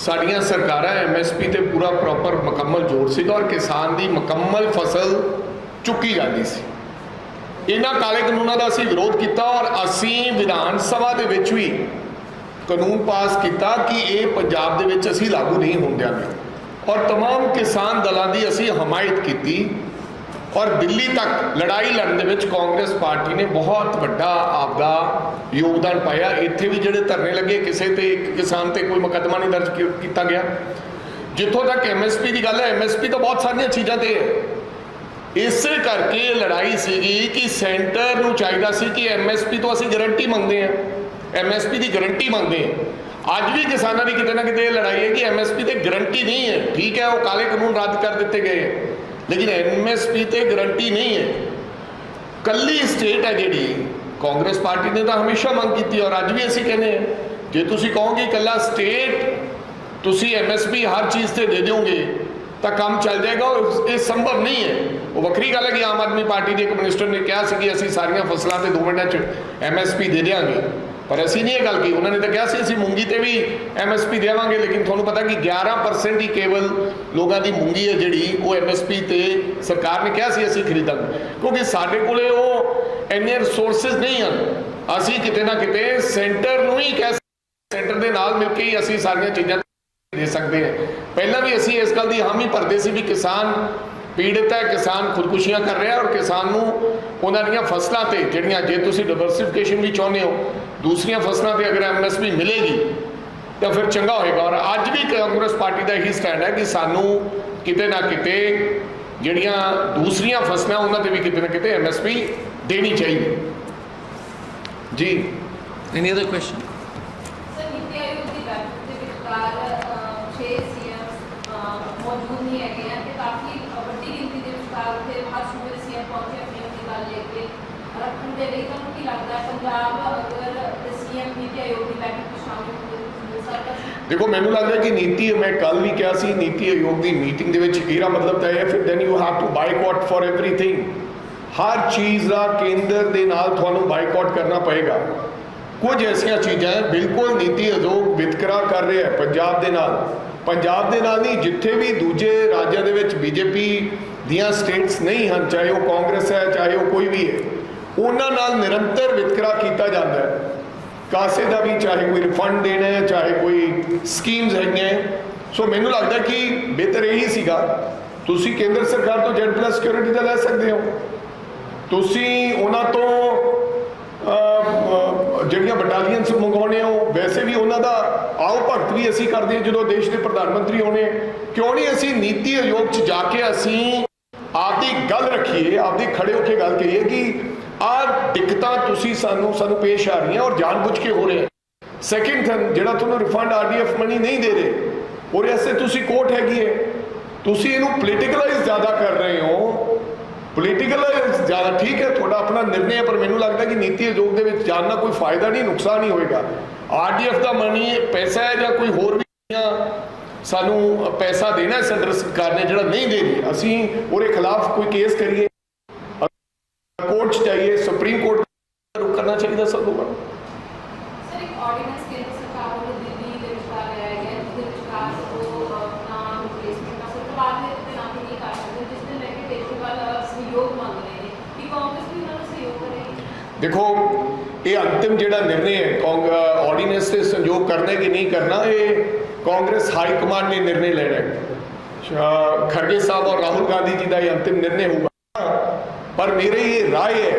ਸਾਡੀਆਂ ਸਰਕਾਰਾਂ MSP ਤੇ ਪੂਰਾ ਪ੍ਰੋਪਰ ਮੁਕੰਮਲ ਜੋੜ ਸੀਗਾ ਔਰ ਕਿਸਾਨ ਦੀ ਮੁਕੰਮਲ ਫਸਲ ਚੁੱਕੀ ਜਾਂਦੀ ਸੀ। ਇਹਨਾਂ ਕਾਲੇ ਕਾਨੂੰਨਾਂ ਦਾ ਅਸੀਂ ਵਿਰੋਧ ਕੀਤਾ ਔਰ ਅਸੀਂ ਵਿਧਾਨ ਸਭਾ ਦੇ ਵਿੱਚ ਵੀ ਕਾਨੂੰਨ ਪਾਸ ਕੀਤਾ ਕਿ ਇਹ ਪੰਜਾਬ ਦੇ ਵਿੱਚ ਅਸੀਂ ਲਾਗੂ ਨਹੀਂ ਹੋਣ ਦਿਆਂਗੇ ਔਰ तमाम ਕਿਸਾਨ ਦਲਾਂ ਦੀ ਅਸੀਂ ਹਮਾਇਤ ਕੀਤੀ ਔਰ ਦਿੱਲੀ ਤੱਕ ਲੜਾਈ ਲੜਨ ਦੇ ਵਿੱਚ ਕਾਂਗਰਸ ਪਾਰਟੀ ਨੇ ਬਹੁਤ ਵੱਡਾ ਆਪਦਾ ਯੋਗਦਾਨ ਪਾਇਆ। ਇੱਥੇ ਵੀ ਜਿਹੜੇ ਧਰਨੇ ਲੱਗੇ ਕਿਸੇ ਤੇ ਇੱਕ ਕਿਸਾਨ ਤੇ ਕੋਈ ਮੁਕੱਦਮਾ ਨਹੀਂ ਦਰਜ ਕੀਤਾ ਗਿਆ। ਜਿੱਥੋਂ ਤੱਕ MSP ਦੀ ਗੱਲ ਹੈ, MSP ਤਾਂ ਬਹੁਤ ਸਾਰੀਆਂ ਚੀਜ਼ਾਂ ਤੇ ਹੈ। ਇਸੇ ਕਰਕੇ ਲੜਾਈ ਸੀਗੀ ਕਿ ਸੈਂਟਰ ਨੂੰ ਚਾਹੀਦਾ ਸੀ ਕਿ MSP ਤੋਂ ਅਸੀਂ ਗਾਰੰਟੀ ਮੰਗਦੇ ਹਾਂ, MSP ਦੀ ਗਾਰੰਟੀ ਮੰਗਦੇ ਹਾਂ। ਅੱਜ ਵੀ ਕਿਸਾਨਾਂ ਦੀ ਕਿਤੇ ਨਾ ਕਿਤੇ ਇਹ ਲੜਾਈ ਹੈ ਕਿ MSP ਤੇ ਗਾਰੰਟੀ ਨਹੀਂ ਹੈ। ਠੀਕ ਹੈ, ਉਹ ਕਾਲੇ ਕਾਨੂੰਨ ਰੱਦ ਕਰ ਦਿੱਤੇ ਗਏ लेकिन MSP ਤੇ ਗਰੰਟੀ ਨਹੀਂ ਹੈ। ਕੱਲੀ ਸਟੇਟ ਹੈ ਜਿਹੜੀ ਕਾਂਗਰਸ ਪਾਰਟੀ ਨੇ ਤਾਂ ਹਮੇਸ਼ਾ ਮੰਗ ਕੀਤੀ ਔਰ ਅੱਜ ਵੀ ਅਸੀਂ ਕਹਿੰਦੇ ਹਾਂ ਜੇ ਤੁਸੀਂ ਕਹੋਗੇ ਕੱਲਾ ਸਟੇਟ ਤੁਸੀਂ MSP ਹਰ ਚੀਜ਼ ਤੇ ਦੇ ਦਿਓਗੇ ਤਾਂ ਕੰਮ ਚੱਲ ਜਾਏਗਾ ਔਰ ਇਹ ਸੰਭਵ ਨਹੀਂ ਹੈ। ਉਹ ਵੱਖਰੀ ਗੱਲ ਹੈ ਕਿ ਆਮ ਆਦਮੀ ਪਾਰਟੀ ਦੇ ਇੱਕ ਮਿਨਿਸਟਰ ਨੇ ਕਿਹਾ ਸੀ ਕਿ ਅਸੀਂ ਸਾਰੀਆਂ ਫਸਲਾਂ ਤੇ 2 ਮਿੰਟਾਂ 'ਚ MSP ਦੇ ਦਿਆਂਗੇ, ਪਰ ਅਸੀਂ ਨਹੀਂ ਇਹ ਗੱਲ ਕੀ। ਉਹਨਾਂ ਨੇ ਤਾਂ ਕਿਹਾ ਸੀ ਅਸੀਂ ਮੂੰਗੀ ਤੇ ਵੀ MSP ਦੇਵਾਂਗੇ, ਲੇਕਿਨ ਤੁਹਾਨੂੰ ਪਤਾ ਕਿ 11% ਹੀ ਕੇਵਲ ਲੋਕਾਂ ਦੀ ਮੂੰਗੀ ਹੈ ਜਿਹੜੀ ਉਹ MSP ਤੇ ਸਰਕਾਰ ਨੇ ਕਿਹਾ ਸੀ ਅਸੀਂ ਖਰੀਦਾਂਗੇ, ਕਿਉਂਕਿ ਸਾਡੇ ਕੋਲੇ ਉਹ ਇੰਨੇ ਰਿਸੋਰਸਿਸ ਨਹੀਂ ਹਨ। ਅਸੀਂ ਕਿਤੇ ਨਾ ਕਿਤੇ ਸੈਂਟਰ ਨੂੰ ਹੀ ਕਹਿ ਸੈਂਟਰ ਦੇ ਨਾਲ ਮਿਲ ਕੇ ਹੀ ਅਸੀਂ ਸਾਰੀਆਂ ਚੀਜ਼ਾਂ ਦੇ ਸਕਦੇ ਹਾਂ। ਪਹਿਲਾਂ ਵੀ ਅਸੀਂ ਇਸ ਗੱਲ ਦੀ ਹਾਮੀ ਭਰਦੇ ਸੀ ਵੀ ਕਿਸਾਨ ਪੀੜਤ ਹੈ, ਕਿਸਾਨ ਖੁਦਕੁਸ਼ੀਆਂ ਕਰ ਰਿਹਾ ਔਰ ਕਿਸਾਨ ਨੂੰ ਉਹਨਾਂ ਦੀਆਂ ਫਸਲਾਂ ਤੇ ਜਿਹੜੀਆਂ ਜੇ ਤੁਸੀਂ ਡਾਈਵਰਸਿਫਿਕੇਸ਼ਨ ਵੀ ਚਾਹੁੰਦੇ ਹੋ ਦੂਸਰੀਆਂ ਫਸਲਾਂ ਤੇ ਅਗਰ MSP ਮਿਲੇਗੀ ਤਾਂ ਫਿਰ ਚੰਗਾ ਹੋਏਗਾ। ਔਰ ਅੱਜ ਵੀ ਕਾਂਗਰਸ ਪਾਰਟੀ ਦਾ ਇਹੀ ਸਟੈਂਡ ਹੈ ਕਿ ਸਾਨੂੰ ਕਿਤੇ ਨਾ ਕਿਤੇ ਜਿਹੜੀਆਂ ਦੂਸਰੀਆਂ ਫਸਲਾਂ ਉਹਨਾਂ ਤੇ ਵੀ ਕਿਤੇ ਨਾ ਕਿਤੇ MSP ਦੇਣੀ ਚਾਹੀਦੀ ਜੀ। Any other question? Sir, NITI Aayog की बैठक के विचार 6 CM मौजूद नहीं है कि काफ़ी ਵੱਡੀ ਗਿਣਤੀ ਦੇ ਵਿਚਾਰ ਉੱਤੇ ਹਰ ਸੂਬੇ CM ਪਹੁੰਚੇ ਆਪਣੀ ਗੱਲ ਲੈ ਕੇ ਰੱਖਣ ਦੇ ਲਈ। ਤੁਹਾਨੂੰ ਕੀ ਲੱਗਦਾ ਹੈ ਪੰਜਾਬ ਅਗਰ CM नीति आयोग ਦੀ ਬੈਠਕ ਵਿੱਚ ਸ਼ਾਮਿਲ ਹੋ ਸਕਦਾ? ਦੇਖੋ ਮੈਨੂੰ ਲੱਗਦਾ ਕਿ ਨੀਤੀ ਮੈਂ ਕੱਲ ਵੀ ਕਿਹਾ ਸੀ ਨੀਤੀ ਆਯੋਗ ਦੀ ਮੀਟਿੰਗ ਦੇ ਵਿੱਚ ਇਹਦਾ ਮਤਲਬ ਤਾਂ ਇਹ ਫਿਰ then you have to boycott for everything. ਹਰ ਚੀਜ਼ ਦਾ ਕੇਂਦਰ ਦੇ ਨਾਲ ਤੁਹਾਨੂੰ ਬਾਈਕਾਟ ਕਰਨਾ ਪਏਗਾ। ਕੁਝ ਐਸੀਆਂ ਚੀਜ਼ਾਂ ਬਿਲਕੁਲ ਨੀਤੀ ਆਯੋਗ ਵਿਤਕਰਾ ਕਰ ਰਿਹਾ ਹੈ ਪੰਜਾਬ ਦੇ ਨਾਲ ਨਹੀਂ, ਜਿੱਥੇ ਵੀ ਦੂਜੇ ਰਾਜਾਂ ਦੇ ਵਿੱਚ BJP ਦੀਆਂ ਸਟੇਟਸ ਨਹੀਂ ਹਨ, ਚਾਹੇ ਉਹ ਕਾਂਗਰਸ ਹੈ ਚਾਹੇ ਉਹ ਕੋਈ ਵੀ ਹੈ, ਉਹਨਾਂ ਨਾਲ ਨਿਰੰਤਰ ਵਿਤਕਰਾ ਕੀਤਾ ਜਾਂਦਾ ਹੈ। ਕਾਸੇ ਦਾ ਵੀ ਚਾਹੇ ਕੋਈ ਰਿਫੰਡ ਦੇਣਾ ਹੈ ਚਾਹੇ ਕੋਈ ਸਕੀਮਸ ਹੈਗੀਆਂ। ਸੋ ਮੈਨੂੰ ਲੱਗਦਾ ਕਿ ਬਿਹਤਰ ਇਹੀ ਸੀਗਾ ਤੁਸੀਂ ਕੇਂਦਰ ਸਰਕਾਰ ਤੋਂ Z+ ਸਿਕਿਉਰਿਟੀ ਦਾ ਲੈ ਸਕਦੇ ਹੋ, ਤੁਸੀਂ ਉਹਨਾਂ ਤੋਂ भगत भी असी करते हैं जो देश के प्रधानमंत्री होने, क्यों नहीं असी नीति आयोग च जाके असी आपकी गल रखिए, आपकी खड़े होकर गल कहिए कि आ दिक्कत तुसी सानू पेश आ रही हैं और जानबूझ के हो रहे हैं। सैकेंड थिंग, जो तुहानू रिफंड RDF मनी नहीं दे रहे और ऐसे तुसी कोर्ट हैगी है, तुसी इनू पोलिटिकलाइज ज़्यादा कर रहे हो। पोलिटिकलाइज ज़्यादा ठीक है, थोड़ा अपना निर्णय है, पर मैनू लगता कि नीति आयोग के जानना कोई फायदा नहीं, नुकसान नहीं होएगा। RDF का मनी पैसा है या कोई होर भी सानू पैसा देना है सेंटर सरकार ने, जो नहीं दे रही, असी उसके खिलाफ कोई केस करिए, कोर्ट चाहिए, सुप्रीम कोर्ट रुख करना चाहिए सब लोगों को। सर, एक ऑर्डिनेंस केंद्र सरकार ਵੱਲੋਂ ਦਿੱਲੀ ਦੇ ਵਿਚਕਾਰ ਲਿਆ ਗਿਆ, ਜਿਸ ਦੇ ਵਿਚਕਾਰ ਉਹ ਆਪਣਾ ਰਿਪਲੇਸਮੈਂਟ ਦਾ ਸਰਕਾਰ ਦੇ ਉੱਤੇ ਨਾ ਨਹੀਂ ਕਰ ਸਕਦੇ, ਜਿਸ ਦੇ ਲੈ ਕੇ ਕੇਜਰੀਵਾਲ ਸਹਿਯੋਗ ਮੰਗ ਰਹੇ ਨੇ ਕਿ ਕਾਂਗਰਸ ਵੀ ਉਹਨਾਂ ਨੂੰ ਸਹਿਯੋਗ ਕਰੇਗੀ। देखो, ये अंतिम जो निर्णय है ऑर्डीनेंस से संयोग करना कि नहीं करना, ये कांग्रेस हाईकमान ने निर्णय लेना है। खड़गे साहब और राहुल गांधी जी का ये अंतिम निर्णय होगा, पर मेरी ये राय है,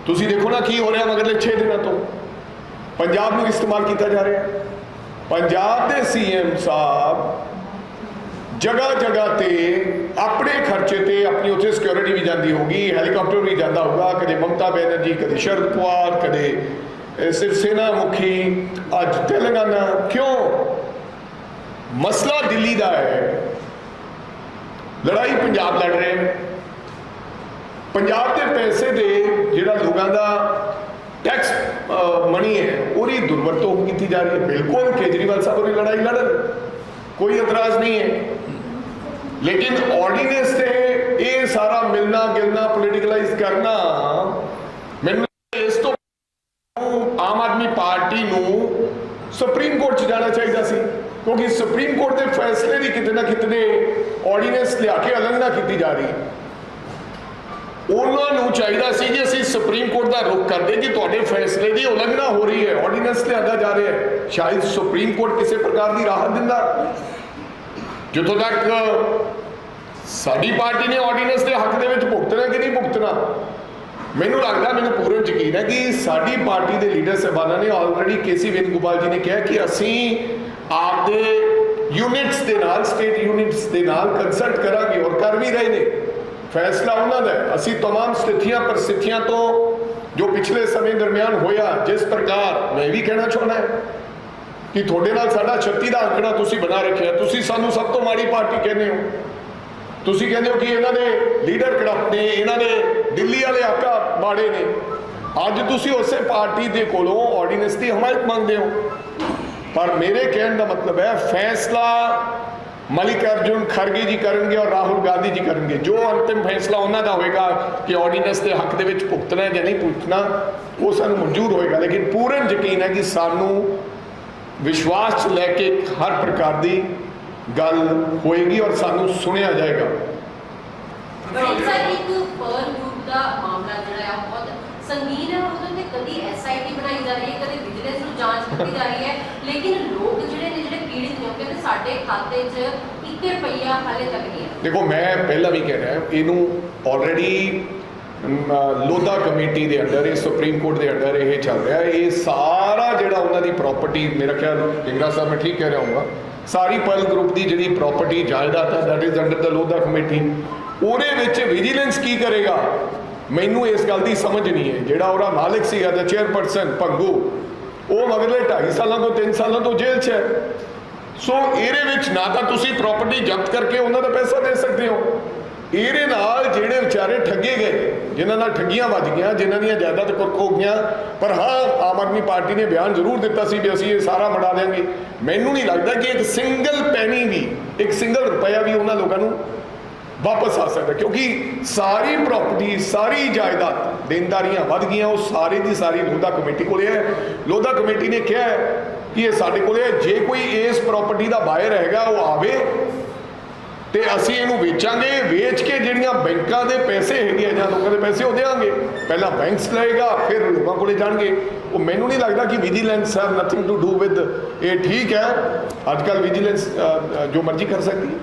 तुसी देखो ना की हो रहा अगले 6 दिनों तो पंजाब में इस्तेमाल किया जा रहा है। पंजाब के CM साहब जगह जगह ते अपने खर्चे ते अपनी उत्थे सिक्योरिटी भी जाती होगी, हैलीकॉप्टर भी जाता होगा, कदे ममता बनर्जी, कदे शरद पवार, कदे शिवसेना मुखी, अज तेलंगाना। क्यों? मसला दिल्ली का है, लड़ाई पंजाब लड़ रहे हैं। पंजाब के पैसे दे जिहड़ा लोगों का टैक्स मनी है उसकी दुर्वरतों की जा रही है। बिल्कुल केजरीवाल साहब की लड़ाई लड़न, कोई एतराज नहीं है, लेकिन ऑर्डीनेंस से ये सारा मिलना गिलना पोलिटिकलाइज करना, मैंने इस तो आम आदमी पार्टी नू सुप्रीम कोर्ट जाना चाहिए सी, क्योंकि सुप्रीम कोर्ट के फैसले की कितने ना कितने ऑर्डीनेंस लिया के उलंघना की जा रही। उन्होंने चाहिए सी कि असीं सुप्रीम कोर्ट का रुख करते कि तुहाडे फैसले की उलंघना हो रही है, ऑर्डीनेंस लिया जा रहा है, शायद सुप्रीम कोर्ट किसी प्रकार की राहत दिंदा। जितों तक साडी पार्टी ने ऑर्डीनेंस के हक के भुगतना कि नहीं भुगतना, मैनू लगता, मैनू पूरा यकीन है कि साडी पार्टी के लीडर साहबाना ने ऑलरेडी KC वेणुगोपाल जी ने कहा कि असीं आपदे यूनिट्स के नाल, स्टेट यूनिट्स के नाल कंसल्ट करांगे और कर भी रहे हैं। फैसला उन्होंने असी तमाम स्थितियां परिस्थितियां तो जो पिछले समय दरमियान होया, जिस प्रकार मैं भी कहना चाहना है कि थोड़े नाल साडा 36 का आंकड़ा तुसी बना रखिया, तुसी सानू सब तो माड़ी पार्टी कहने हो, तुसी कहते हो कि इन्हां दे लीडर करप्ट ने, इन्हां दे दिल्ली वाले आका माड़े ने। अज तुसी उसे पार्टी के कोलों ऑर्डीनेंस की हमायत मांगते हो, पर मेरे कहने का मतलब है फैसला मल्लिकार्जुन खड़गे जी करेंगे और राहुल गांधी जी करेंगे। जो अंतिम फैसला उन्होंने होगा कि ऑर्डीनेंस के हक के भुगतना है या नहीं भुगतना, वो सानू मंजूर होएगा, लेकिन पूर्ण यकीन है कि सानू विश्वास लैके हर प्रकार की गल होएगी और सानू सुनिया जाएगा। सर, एक पर्ल ग्रुप का मामला जिहड़ा है बहुत संगीन है, उसमें कभी SIT बनाई जा रही है, कभी विजिलेंस ਨੂੰ ਜਾਂਚ ਕੀਤੀ ਜਾ ਰਹੀ है, लेकिन लोग ਜਿਹੜੇ ਨੇ ਜਿਹੜੇ पीड़ित ਨੇ ਕਹਿੰਦੇ ਸਾਡੇ ਖਾਤੇ 'ਚ 1 ਰੁਪਈਆ ਹਾਲੇ तक नहीं है। देखो, मैं पहला भी कह रहा इनू ऑलरेडी लोधा कमेटी के अंडर, सुप्रीम कोर्ट के अंडर ये चल रहा है। ये सारा जिहड़ा उन्होंने प्रॉपर्टी, मेरा ख्याल ढिंगरा साहब मैं ठीक कह रहा हूँ, सारी पर्ल ग्रुप की जी प्रॉपर्टी जायदाद है that is under the Lodha committee. ਉਹਦੇ विजिलेंस की करेगा, मैनू इस गल की समझ नहीं है। जोड़ा वह मालिक सी चेयरपर्सन भंगू, वो मगरले 2.5 सालों तो 3 सालों तो जेल च है। सो ये ना तो तुसी प्रॉपर्टी जब्त करके उन्होंने पैसा दे सकते हो, ये ਜਿਹੜੇ ਵਿਚਾਰੇ ਠੱਗੇ ਗਏ, ਜਿਨ੍ਹਾਂ ਨਾਲ ਠੱਗੀਆਂ ਵੱਜ ਗਈਆਂ, ਜਿਨ੍ਹਾਂ ਦੀਆਂ ਜਾਇਦਾਦ ਕੁਰਕ ਹੋ ਗਈਆਂ, पर हाँ आम आदमी पार्टी ने बयान जरूर दिता सी भी असीं ये सारा मड़ा देंगे। मैनू नहीं लगता कि एक सिंगल पैनी भी, एक सिंगल रुपया भी उन्होंने लोगों को वापस आ सकता, क्योंकि सारी प्रॉपर्टी, सारी जायदाद, देनदारियां वध गई, वो सारी की सारी लोधा कमेटी को है। लोधा कमेटी ने कहा है कि ये साढ़े को जे कोई इस प्रॉपर्टी का बायर हैगा वो आवे तो असी इनू वेचांगे, वेच के जिहड़ियां बैंकों के पैसे है या लोगों के पैसे वो देंगे, पहला बैंक्स लएगा फिर लोगों को जाएंगे। वो मैनू नहीं लगता कि vigilance have nothing to do with ये। ठीक है, अजकल विजिलेंस जो मर्जी कर सकती है।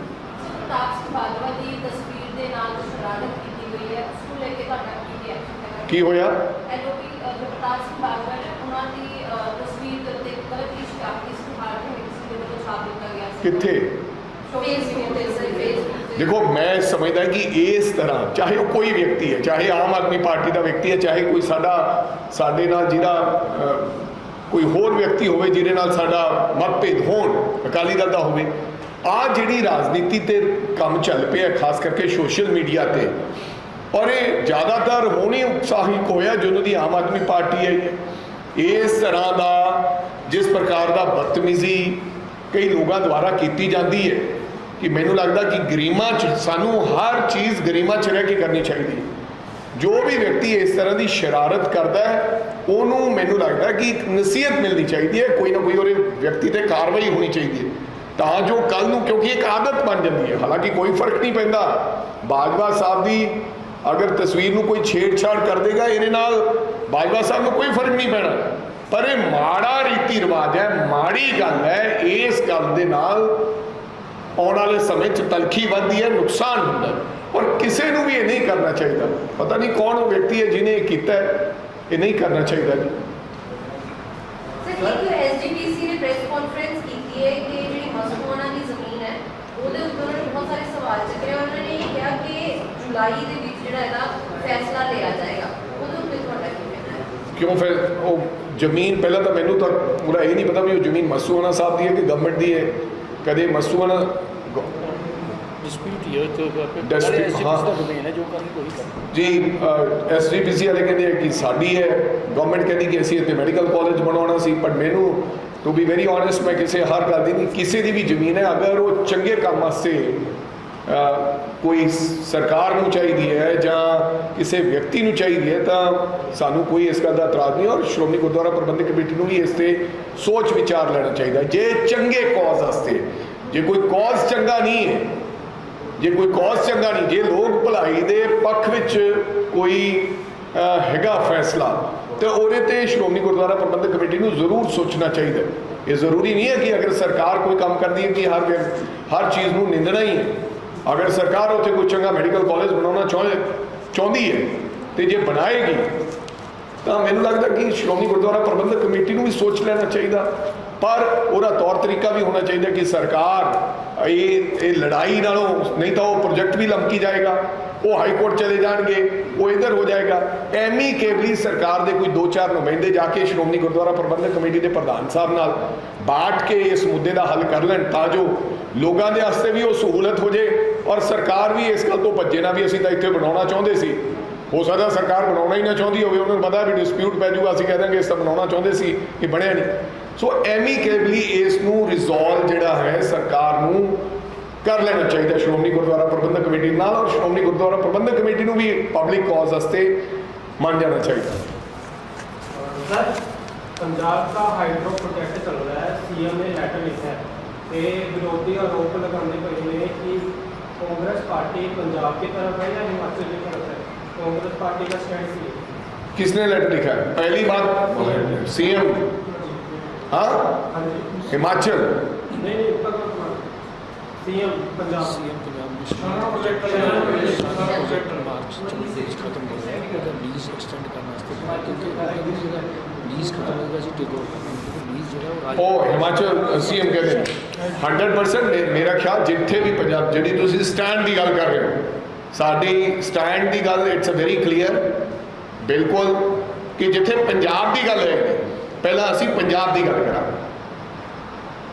प्रताप सिंह बाजवा की तस्वीर के नाल जो शरारत की गई है, उसको लेके तुहाडा की रिएक्शन है? की होया? एलओपी जो प्रताप सिंह बाजवा ने उन्होंने तस्वीर के उत्ते गलत इश्तिहार की इस्तेमाल ਕਿੱਥੇ? ਫੇਸਬੁੱਕ ਤੇ ਸਰ ਫੇਸਬੁੱਕ ਦੇਖੋ ਮੈਂ ਸਮਝਦਾ ਕਿ ਇਸ ਤਰ੍ਹਾਂ ਚਾਹੇ ਉਹ ਕੋਈ ਵਿਅਕਤੀ ਹੈ, ਚਾਹੇ ਆਮ ਆਦਮੀ ਪਾਰਟੀ ਦਾ ਵਿਅਕਤੀ ਹੈ, ਚਾਹੇ ਕੋਈ ਸਾਡੇ ਨਾਲ ਜਿਹਦਾ ਕੋਈ ਹੋਰ ਵਿਅਕਤੀ ਹੋਵੇ ਜਿਹਦੇ ਨਾਲ ਸਾਡਾ ਮਤਭੇਦ ਹੋਣ, ਅਕਾਲੀ ਦਲ ਦਾ ਹੋਵੇ, ਆਹ ਜਿਹੜੀ ਰਾਜਨੀਤੀ ਤੇ ਕੰਮ ਚੱਲ ਪਿਆ ਖਾਸ ਕਰਕੇ ਸੋਸ਼ਲ ਮੀਡੀਆ ਤੇ, ਔਰ ਇਹ ਜ਼ਿਆਦਾਤਰ ਹੋਣੀ ਉਤਸ਼ਾਹਿਤ ਹੋਇਆ ਜਦੋਂ ਦੀ ਆਮ ਆਦਮੀ ਪਾਰਟੀ ਆਈ ਹੈ। ਇਸ ਤਰ੍ਹਾਂ ਦਾ ਜਿਸ ਪ੍ਰਕਾਰ ਦਾ ਬਦਤਮੀਜ਼ੀ ਕਈ ਲੋਕਾਂ ਦੁਆਰਾ ਕੀਤੀ ਜਾਂਦੀ ਹੈ ਕਿ ਮੈਨੂੰ ਲੱਗਦਾ ਕਿ ਗਰੀਮਾ 'ਚ ਸਾਨੂੰ ਹਰ ਚੀਜ਼ ਗਰੀਮਾ 'ਚ ਰਹਿ ਕੇ ਕਰਨੀ ਚਾਹੀਦੀ ਹੈ। ਜੋ ਵੀ ਵਿਅਕਤੀ ਇਸ ਤਰ੍ਹਾਂ ਦੀ ਸ਼ਰਾਰਤ ਕਰਦਾ ਹੈ ਉਹਨੂੰ ਮੈਨੂੰ ਲੱਗਦਾ ਕਿ ਇੱਕ ਨਸੀਹਤ ਮਿਲਣੀ ਚਾਹੀਦੀ ਹੈ, ਕੋਈ ਨਾ ਕੋਈ ਉਹਦੇ ਵਿਅਕਤੀ ਤੇ ਕਾਰਵਾਈ ਹੋਣੀ ਚਾਹੀਦੀ ਹੈ ਤਾਂ ਜੋ ਕੱਲ ਨੂੰ, ਕਿਉਂਕਿ ਇੱਕ ਆਦਤ ਬਣ ਜਾਂਦੀ ਹੈ। ਹਾਲਾਂਕਿ ਕੋਈ ਫਰਕ ਨਹੀਂ ਪੈਂਦਾ, ਬਾਜਵਾ ਸਾਹਿਬ ਦੀ ਅਗਰ ਤਸਵੀਰ ਨੂੰ ਕੋਈ ਛੇੜਛਾੜ ਕਰ ਦੇਗਾ ਇਹਦੇ ਨਾਲ ਬਾਜਵਾ ਸਾਹਿਬ ਨੂੰ ਕੋਈ ਫਰਕ ਨਹੀਂ ਪੈਣਾ, ਪਰ ਇਹ ਮਾੜਾ ਰੀਤੀ ਰਿਵਾਜ ਹੈ, ਮਾੜੀ ਗੱਲ ਹੈ। ਇਸ ਗੱਲ ਦੇ ਨਾਲ ਆਉਣ ਵਾਲੇ ਸਮੇਂ 'ਚ ਤਲਖੀ ਵੱਧਦੀ ਹੈ, ਨੁਕਸਾਨ ਹੁੰਦਾ, ਔਰ ਕਿਸੇ ਨੂੰ ਵੀ ਇਹ ਨਹੀਂ ਕਰਨਾ ਚਾਹੀਦਾ। ਪਤਾ ਨਹੀਂ ਕੌਣ ਉਹ ਵਿਅਕਤੀ ਹੈ ਜਿਹਨੇ ਇਹ ਕੀਤਾ ਹੈ, ਇਹ ਨਹੀਂ ਕਰਨਾ ਚਾਹੀਦਾ ਜੀ। ਸਰ ਇੱਕ ਐਸਜੀਪੀਸੀ ਨੇ ਪ੍ਰੈਸ ਕਾਨਫਰੰਸ ਕੀਤੀ ਹੈ ਕਿ ਜਿਹੜੀ ਮਸੂਆਣਾ ਦੀ ਜ਼ਮੀਨ ਹੈ ਉਹਦੇ ਉੱਤੇ ਉਹਨਾਂ ਨੇ ਬਹੁਤ ਸਾਰੇ ਸਵਾਲ ਚੱਕੇ, ਉਹਨਾਂ ਨੇ ਇਹ ਕਿਹਾ ਕਿ ਜੁਲਾਈ ਦੇ ਵਿੱਚ ਜਿਹੜਾ ਇਹਦਾ ਫੈਸਲਾ ਲਿਆ ਜਾਏਗਾ, ਉਹਦੇ ਉੱਤੇ ਤੁਹਾਡਾ ਕੀ ਕਹਿਣਾ ਹੈ? ਕਿਉਂ ਫਿਰ ਉਹ ਜ਼ਮੀਨ, ਪਹਿਲਾਂ ਤਾਂ ਮੈਨੂੰ ਤਾਂ ਪੂਰਾ ਇਹ ਨਹੀਂ ਪਤਾ ਵੀ ਉਹ ਜ਼ਮੀਨ ਮਸੂਆਣਾ ਸਾਹਿਬ ਦੀ ਹੈ ਕਿ ਗਵਰਨਮੈਂਟ ਦੀ ਹੈ। ਕਦੇ ਮਸੂਆਣਾ डिस्प्यूट ये तो Dispute, हाँ। डोमेन है जो करनी कोई कर ਜੀ ਐਸਜੀਪੀਸੀ ਵਾਲੇ ਕਹਿੰਦੇ ਕਿ ਸਾਡੀ ਹੈ, ਗਵਰਨਮੈਂਟ ਕਹਿੰਦੀ ਕਿ ਅਸੀਂ ਇੱਥੇ ਮੈਡੀਕਲ ਕਾਲਜ ਬਣਾਉਣਾ ਸੀ, ਪਰ ਮੈਨੂੰ ਟੂ ਬੀ ਵੈਰੀ ਓਨੈਸਟ ਮੈਂ ਕਿਸੇ ਹਰ ਗੱਲ ਦੀ ਨਹੀਂ, ਕਿਸੇ ਦੀ ਵੀ ਜ਼ਮੀਨ ਹੈ ਅਗਰ ਉਹ ਚੰਗੇ ਕੰਮ ਵਾਸਤੇ ਕੋਈ ਸਰਕਾਰ ਨੂੰ ਚਾਹੀਦੀ ਹੈ ਜਾਂ ਕਿਸੇ ਵਿਅਕਤੀ ਨੂੰ ਚਾਹੀਦੀ ਹੈ ਤਾਂ ਸਾਨੂੰ ਕੋਈ ਇਸ ਗੱਲ ਦਾ ਇਤਰਾਜ਼ ਨਹੀਂ, ਔਰ ਸ਼੍ਰੋਮਣੀ ਗੁਰਦੁਆਰਾ ਪ੍ਰਬੰਧਕ ਕਮੇਟੀ ਨੂੰ ਵੀ ਇਸ ਤੇ ਸੋਚ ਵਿਚਾਰ ਲੈਣਾ ਚਾਹੀਦਾ ਜੇ ਚੰਗੇ ਕੌਜ਼ ਵਾਸਤੇ। ਜੇ ਕੋਈ ਕੌਜ਼ ਚੰਗਾ ਨਹੀਂ ਹੈ, ਜੇ ਕੋਈ ਕੌਜ਼ ਚੰਗਾ ਨਹੀਂ, ਜੇ ਲੋਕ ਭਲਾਈ ਦੇ ਪੱਖ ਵਿੱਚ ਕੋਈ ਹੈਗਾ ਫੈਸਲਾ ਤੇ ਉਹਦੇ ਤੇ ਸ਼੍ਰੋਮਣੀ ਗੁਰਦੁਆਰਾ ਪ੍ਰਬੰਧਕ ਕਮੇਟੀ ਨੂੰ ਜ਼ਰੂਰ ਸੋਚਣਾ ਚਾਹੀਦਾ। ਇਹ ਜ਼ਰੂਰੀ ਨਹੀਂ ਹੈ ਕਿ ਅਗਰ ਸਰਕਾਰ ਕੋਈ ਕੰਮ ਕਰਦੀ ਹੈ ਕਿ ਹਰ ਚੀਜ਼ ਨੂੰ ਨਿੰਦਣਾ ਹੀ ਹੈ। ਅਗਰ ਸਰਕਾਰ ਉੱਥੇ ਕੋਈ ਚੰਗਾ ਮੈਡੀਕਲ ਕਾਲਜ ਬਣਾਉਣਾ ਚਾਹੁੰਦੀ ਹੈ ਤੇ ਜੇ ਬਣਾਏਗੀ ਤਾਂ ਮੈਨੂੰ ਲੱਗਦਾ ਕਿ ਸ਼੍ਰੋਮਣੀ ਗੁਰਦੁਆਰਾ ਪ੍ਰਬੰਧਕ ਕਮੇਟੀ ਨੂੰ ਵੀ ਸੋਚ ਲੈਣਾ ਚਾਹੀਦਾ, ਪਰ ਉਹਦਾ ਤੌਰ ਤਰੀਕਾ ਵੀ ਹੋਣਾ ਚਾਹੀਦਾ ਕਿ ਸਰਕਾਰ ਇਹ ਲੜਾਈ ਨਾਲੋਂ, ਨਹੀਂ ਤਾਂ ਉਹ ਪ੍ਰੋਜੈਕਟ ਵੀ ਲਮਕੀ ਜਾਏਗਾ, ਉਹ ਹਾਈ ਕੋਰਟ ਚਲੇ ਜਾਣਗੇ, ਉਹ ਇੱਧਰ ਹੋ ਜਾਏਗਾ। ਐਮੀਕੇਬਲੀ ਸਰਕਾਰ ਦੇ ਕੋਈ 2-4 ਨੁਮਾਇੰਦੇ ਜਾ ਕੇ ਸ਼੍ਰੋਮਣੀ ਗੁਰਦੁਆਰਾ ਪ੍ਰਬੰਧਕ ਕਮੇਟੀ ਦੇ ਪ੍ਰਧਾਨ ਸਾਹਿਬ ਨਾਲ ਬਾਟ ਕੇ ਇਸ ਮੁੱਦੇ ਦਾ ਹੱਲ ਕਰ ਲੈਣ ਤਾਂ ਜੋ ਲੋਕਾਂ ਦੇ ਵਾਸਤੇ ਵੀ ਉਹ ਸਹੂਲਤ ਹੋ ਜੇ ਔਰ ਸਰਕਾਰ ਵੀ ਇਸ ਗੱਲ ਤੋਂ ਭੱਜੇ ਨਾ ਵੀ ਅਸੀਂ ਤਾਂ ਇੱਥੇ ਬਣਾਉਣਾ ਚਾਹੁੰਦੇ ਸੀ। ਹੋ ਸਕਦਾ ਸਰਕਾਰ ਬਣਾਉਣਾ ਹੀ ਨਾ ਚਾਹੁੰਦੀ ਹੋਵੇ, ਉਹਨਾਂ ਨੂੰ ਪਤਾ ਵੀ ਡਿਸਪਿਊਟ ਪੈ ਜਾਊਗਾ, ਅਸੀਂ ਕਹਿ ਦਾਂਗੇ ਇਸ ਤਾਂ ਬਣਾਉਣਾ ਚਾਹੁੰਦੇ ਸੀ, ਇਹ ਬਣਿਆ ਨਹੀਂ। ਸੋ ਐਮੀਕੇਬਲੀ ਇਸ ਨੂੰ ਰਿਜ਼ੋਲਵ ਜਿਹੜਾ ਹੈ ਸਰਕਾਰ ਨੂੰ ਕਰ ਲੈਣਾ ਚਾਹੀਦਾ ਸ਼੍ਰੋਮਣੀ ਗੁਰਦੁਆਰਾ ਪ੍ਰਬੰਧਕ ਕਮੇਟੀ ਨਾਲ, ਔਰ ਸ਼੍ਰੋਮਣੀ ਗੁਰਦੁਆਰਾ ਪ੍ਰਬੰਧਕ ਕਮੇਟੀ ਨੂੰ ਵੀ ਪਬਲਿਕ ਕਾਜ਼ ਵਾਸਤੇ ਮੰਨ ਜਾਣਾ ਚਾਹੀਦਾ। सर पंजाब का हाइड्रो प्रोजेक्ट चल रहा है, सीएम ने लेटर लिखा है कि विरोधी आरोप लगाने पर हुए कि कांग्रेस पार्टी पंजाब की तरफ है या हिमाचल की तरफ है, कांग्रेस पार्टी का स्टैंड की है? किसने लेटर लिखा है? पहली बात सीएम, हाँ हाँ जी, हिमाचल नहीं उत्तर सीएम पंजाब सीएम पंजाब सारा प्रोजेक्ट प्रोजेक्ट मार्च 24 खत्म हो गया, ਉਹਦਾ ਲੀਜ਼ ਐਕਸਟੈਂਡ ਕਰਨ ਵਾਸਤੇ ਕਿਉਂਕਿ ਜਿਹੜਾ ਲੀਜ਼ ਖਤਮ ਹੋਏਗਾ ਸੀ ਟੇਕ ਓਵਰ ਲੀਜ਼ ਜਿਹੜਾ ਉਹ ਹਿਮਾਚਲ ਸੀਐਮ ਕਹਿੰਦੇ ਨੇ 100% ਮੇਰਾ ਖਿਆਲ ਜਿੱਥੇ ਵੀ ਪੰਜਾਬ, ਜਿਹੜੀ ਤੁਸੀਂ ਸਟੈਂਡ ਦੀ ਗੱਲ ਕਰ ਰਹੇ ਹੋ, ਸਾਡੀ ਸਟੈਂਡ ਦੀ ਗੱਲ ਇਟਸ ਅ ਵੈਰੀ ਕਲੀਅਰ ਬਿਲਕੁਲ ਕਿ ਜਿੱਥੇ ਪੰਜਾਬ ਦੀ ਗੱਲ ਹੈ ਪਹਿਲਾਂ ਅਸੀਂ ਪੰਜਾਬ ਦੀ ਗੱਲ ਕਰਾਂਗੇ,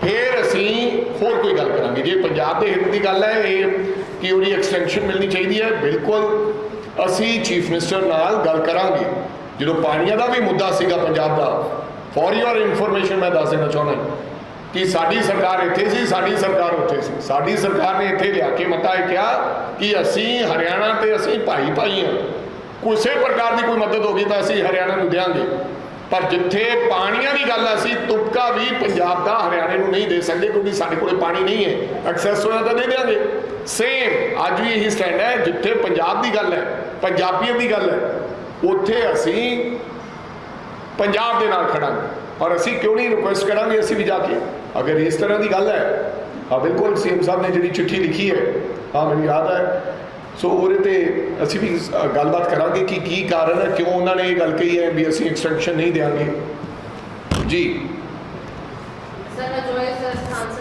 ਫਿਰ ਅਸੀਂ ਹੋਰ ਕੋਈ ਗੱਲ ਕਰਾਂਗੇ। ਜੇ ਪੰਜਾਬ ਦੇ ਹਿੱਤ ਦੀ ਗੱਲ ਹੈ ਇਹ ਕਿ ਉਹਦੀ ਐਕਸਟੈਂਸ਼ਨ ਮਿਲਣੀ ਚਾਹੀਦੀ ਹੈ, ਬਿਲਕੁਲ ਅਸੀਂ ਚੀਫ ਮਿਨਿਸਟਰ ਨਾਲ ਗੱਲ ਕਰਾਂਗੇ। ਜਦੋਂ ਪਾਣੀਆਂ ਦਾ ਵੀ ਮੁੱਦਾ ਸੀਗਾ ਪੰਜਾਬ ਦਾ, ਫॉर योर ਇਨਫੋਰਮੇਸ਼ਨ ਮੈਂ ਦੱਸ ਦੇਣਾ ਚਾਹੁੰਦਾ ਕਿ ਸਾਡੀ ਸਰਕਾਰ ਇੱਥੇ ਸੀ, ਸਾਡੀ ਸਰਕਾਰ ਉੱਥੇ ਸੀ। ਸਾਡੀ ਸਰਕਾਰ ਨੇ ਇੱਥੇ ਲਿਆ ਕੇ ਮਤਾ ਇਹ ਕਿਹਾ ਕਿ ਅਸੀਂ ਹਰਿਆਣਾ ਤੇ ਅਸੀਂ ਭਾਈ ਭਾਈ ਹਾਂ, ਕਿਸੇ ਪ੍ਰਕਾਰ ਦੀ ਕੋਈ ਮਦਦ ਹੋਗੀ ਤਾਂ ਅਸੀਂ ਹਰਿਆਣਾ ਨੂੰ ਦੇਵਾਂਗੇ, ਪਰ ਜਿੱਥੇ ਪਾਣੀਆਂ ਦੀ ਗੱਲ ਅਸੀਂ ਤੁਪਕਾ ਵੀ ਪੰਜਾਬ ਦਾ ਹਰਿਆਣੇ ਨੂੰ ਨਹੀਂ ਦੇ ਸਕਦੇ ਕਿਉਂਕਿ ਸਾਡੇ ਕੋਲੇ ਪਾਣੀ ਨਹੀਂ ਹੈ, ਐਕਸੈਸ ਹੋਇਆ ਤਾਂ ਦੇ ਦੇਵਾਂਗੇ। ਸੇਮ ਅੱਜ ਵੀ ਇਹੀ ਸਟੈਂਡ ਹੈ, ਜਿੱਥੇ ਪੰਜਾਬ ਦੀ ਗੱਲ ਹੈ, ਪੰਜਾਬੀਅਤ ਦੀ ਗੱਲ ਹੈ, ਉੱਥੇ ਅਸੀਂ ਪੰਜਾਬ ਦੇ ਨਾਲ ਖੜਾਂਗੇ। ਔਰ ਅਸੀਂ ਕਿਉਂ ਨਹੀਂ ਰਿਕੁਐਸਟ ਕਰਾਂਗੇ ਅਸੀਂ ਵੀ ਜਾ ਕੇ, ਅਗਰ ਇਸ ਤਰ੍ਹਾਂ ਦੀ ਗੱਲ ਹੈ। ਹਾਂ ਬਿਲਕੁਲ ਸੀਐਮ ਸਾਹਿਬ ਨੇ ਜਿਹੜੀ ਚਿੱਠੀ ਲਿਖੀ ਹੈ, ਹਾਂ ਮੈਨੂੰ ਯਾਦ ਹੈ, ਸੋ ਉਹਦੇ ਤੇ ਅਸੀਂ ਵੀ ਗੱਲਬਾਤ ਕਰਾਂਗੇ ਕਿ ਕੀ ਕਾਰਨ ਹੈ, ਕਿਉਂ ਉਹਨਾਂ ਨੇ ਇਹ ਗੱਲ ਕਹੀ ਹੈ ਵੀ ਅਸੀਂ ਐਕਸਟੈਂਸ਼ਨ ਨਹੀਂ ਦੇਵਾਂਗੇ ਜੀ। Sir Ajoy sir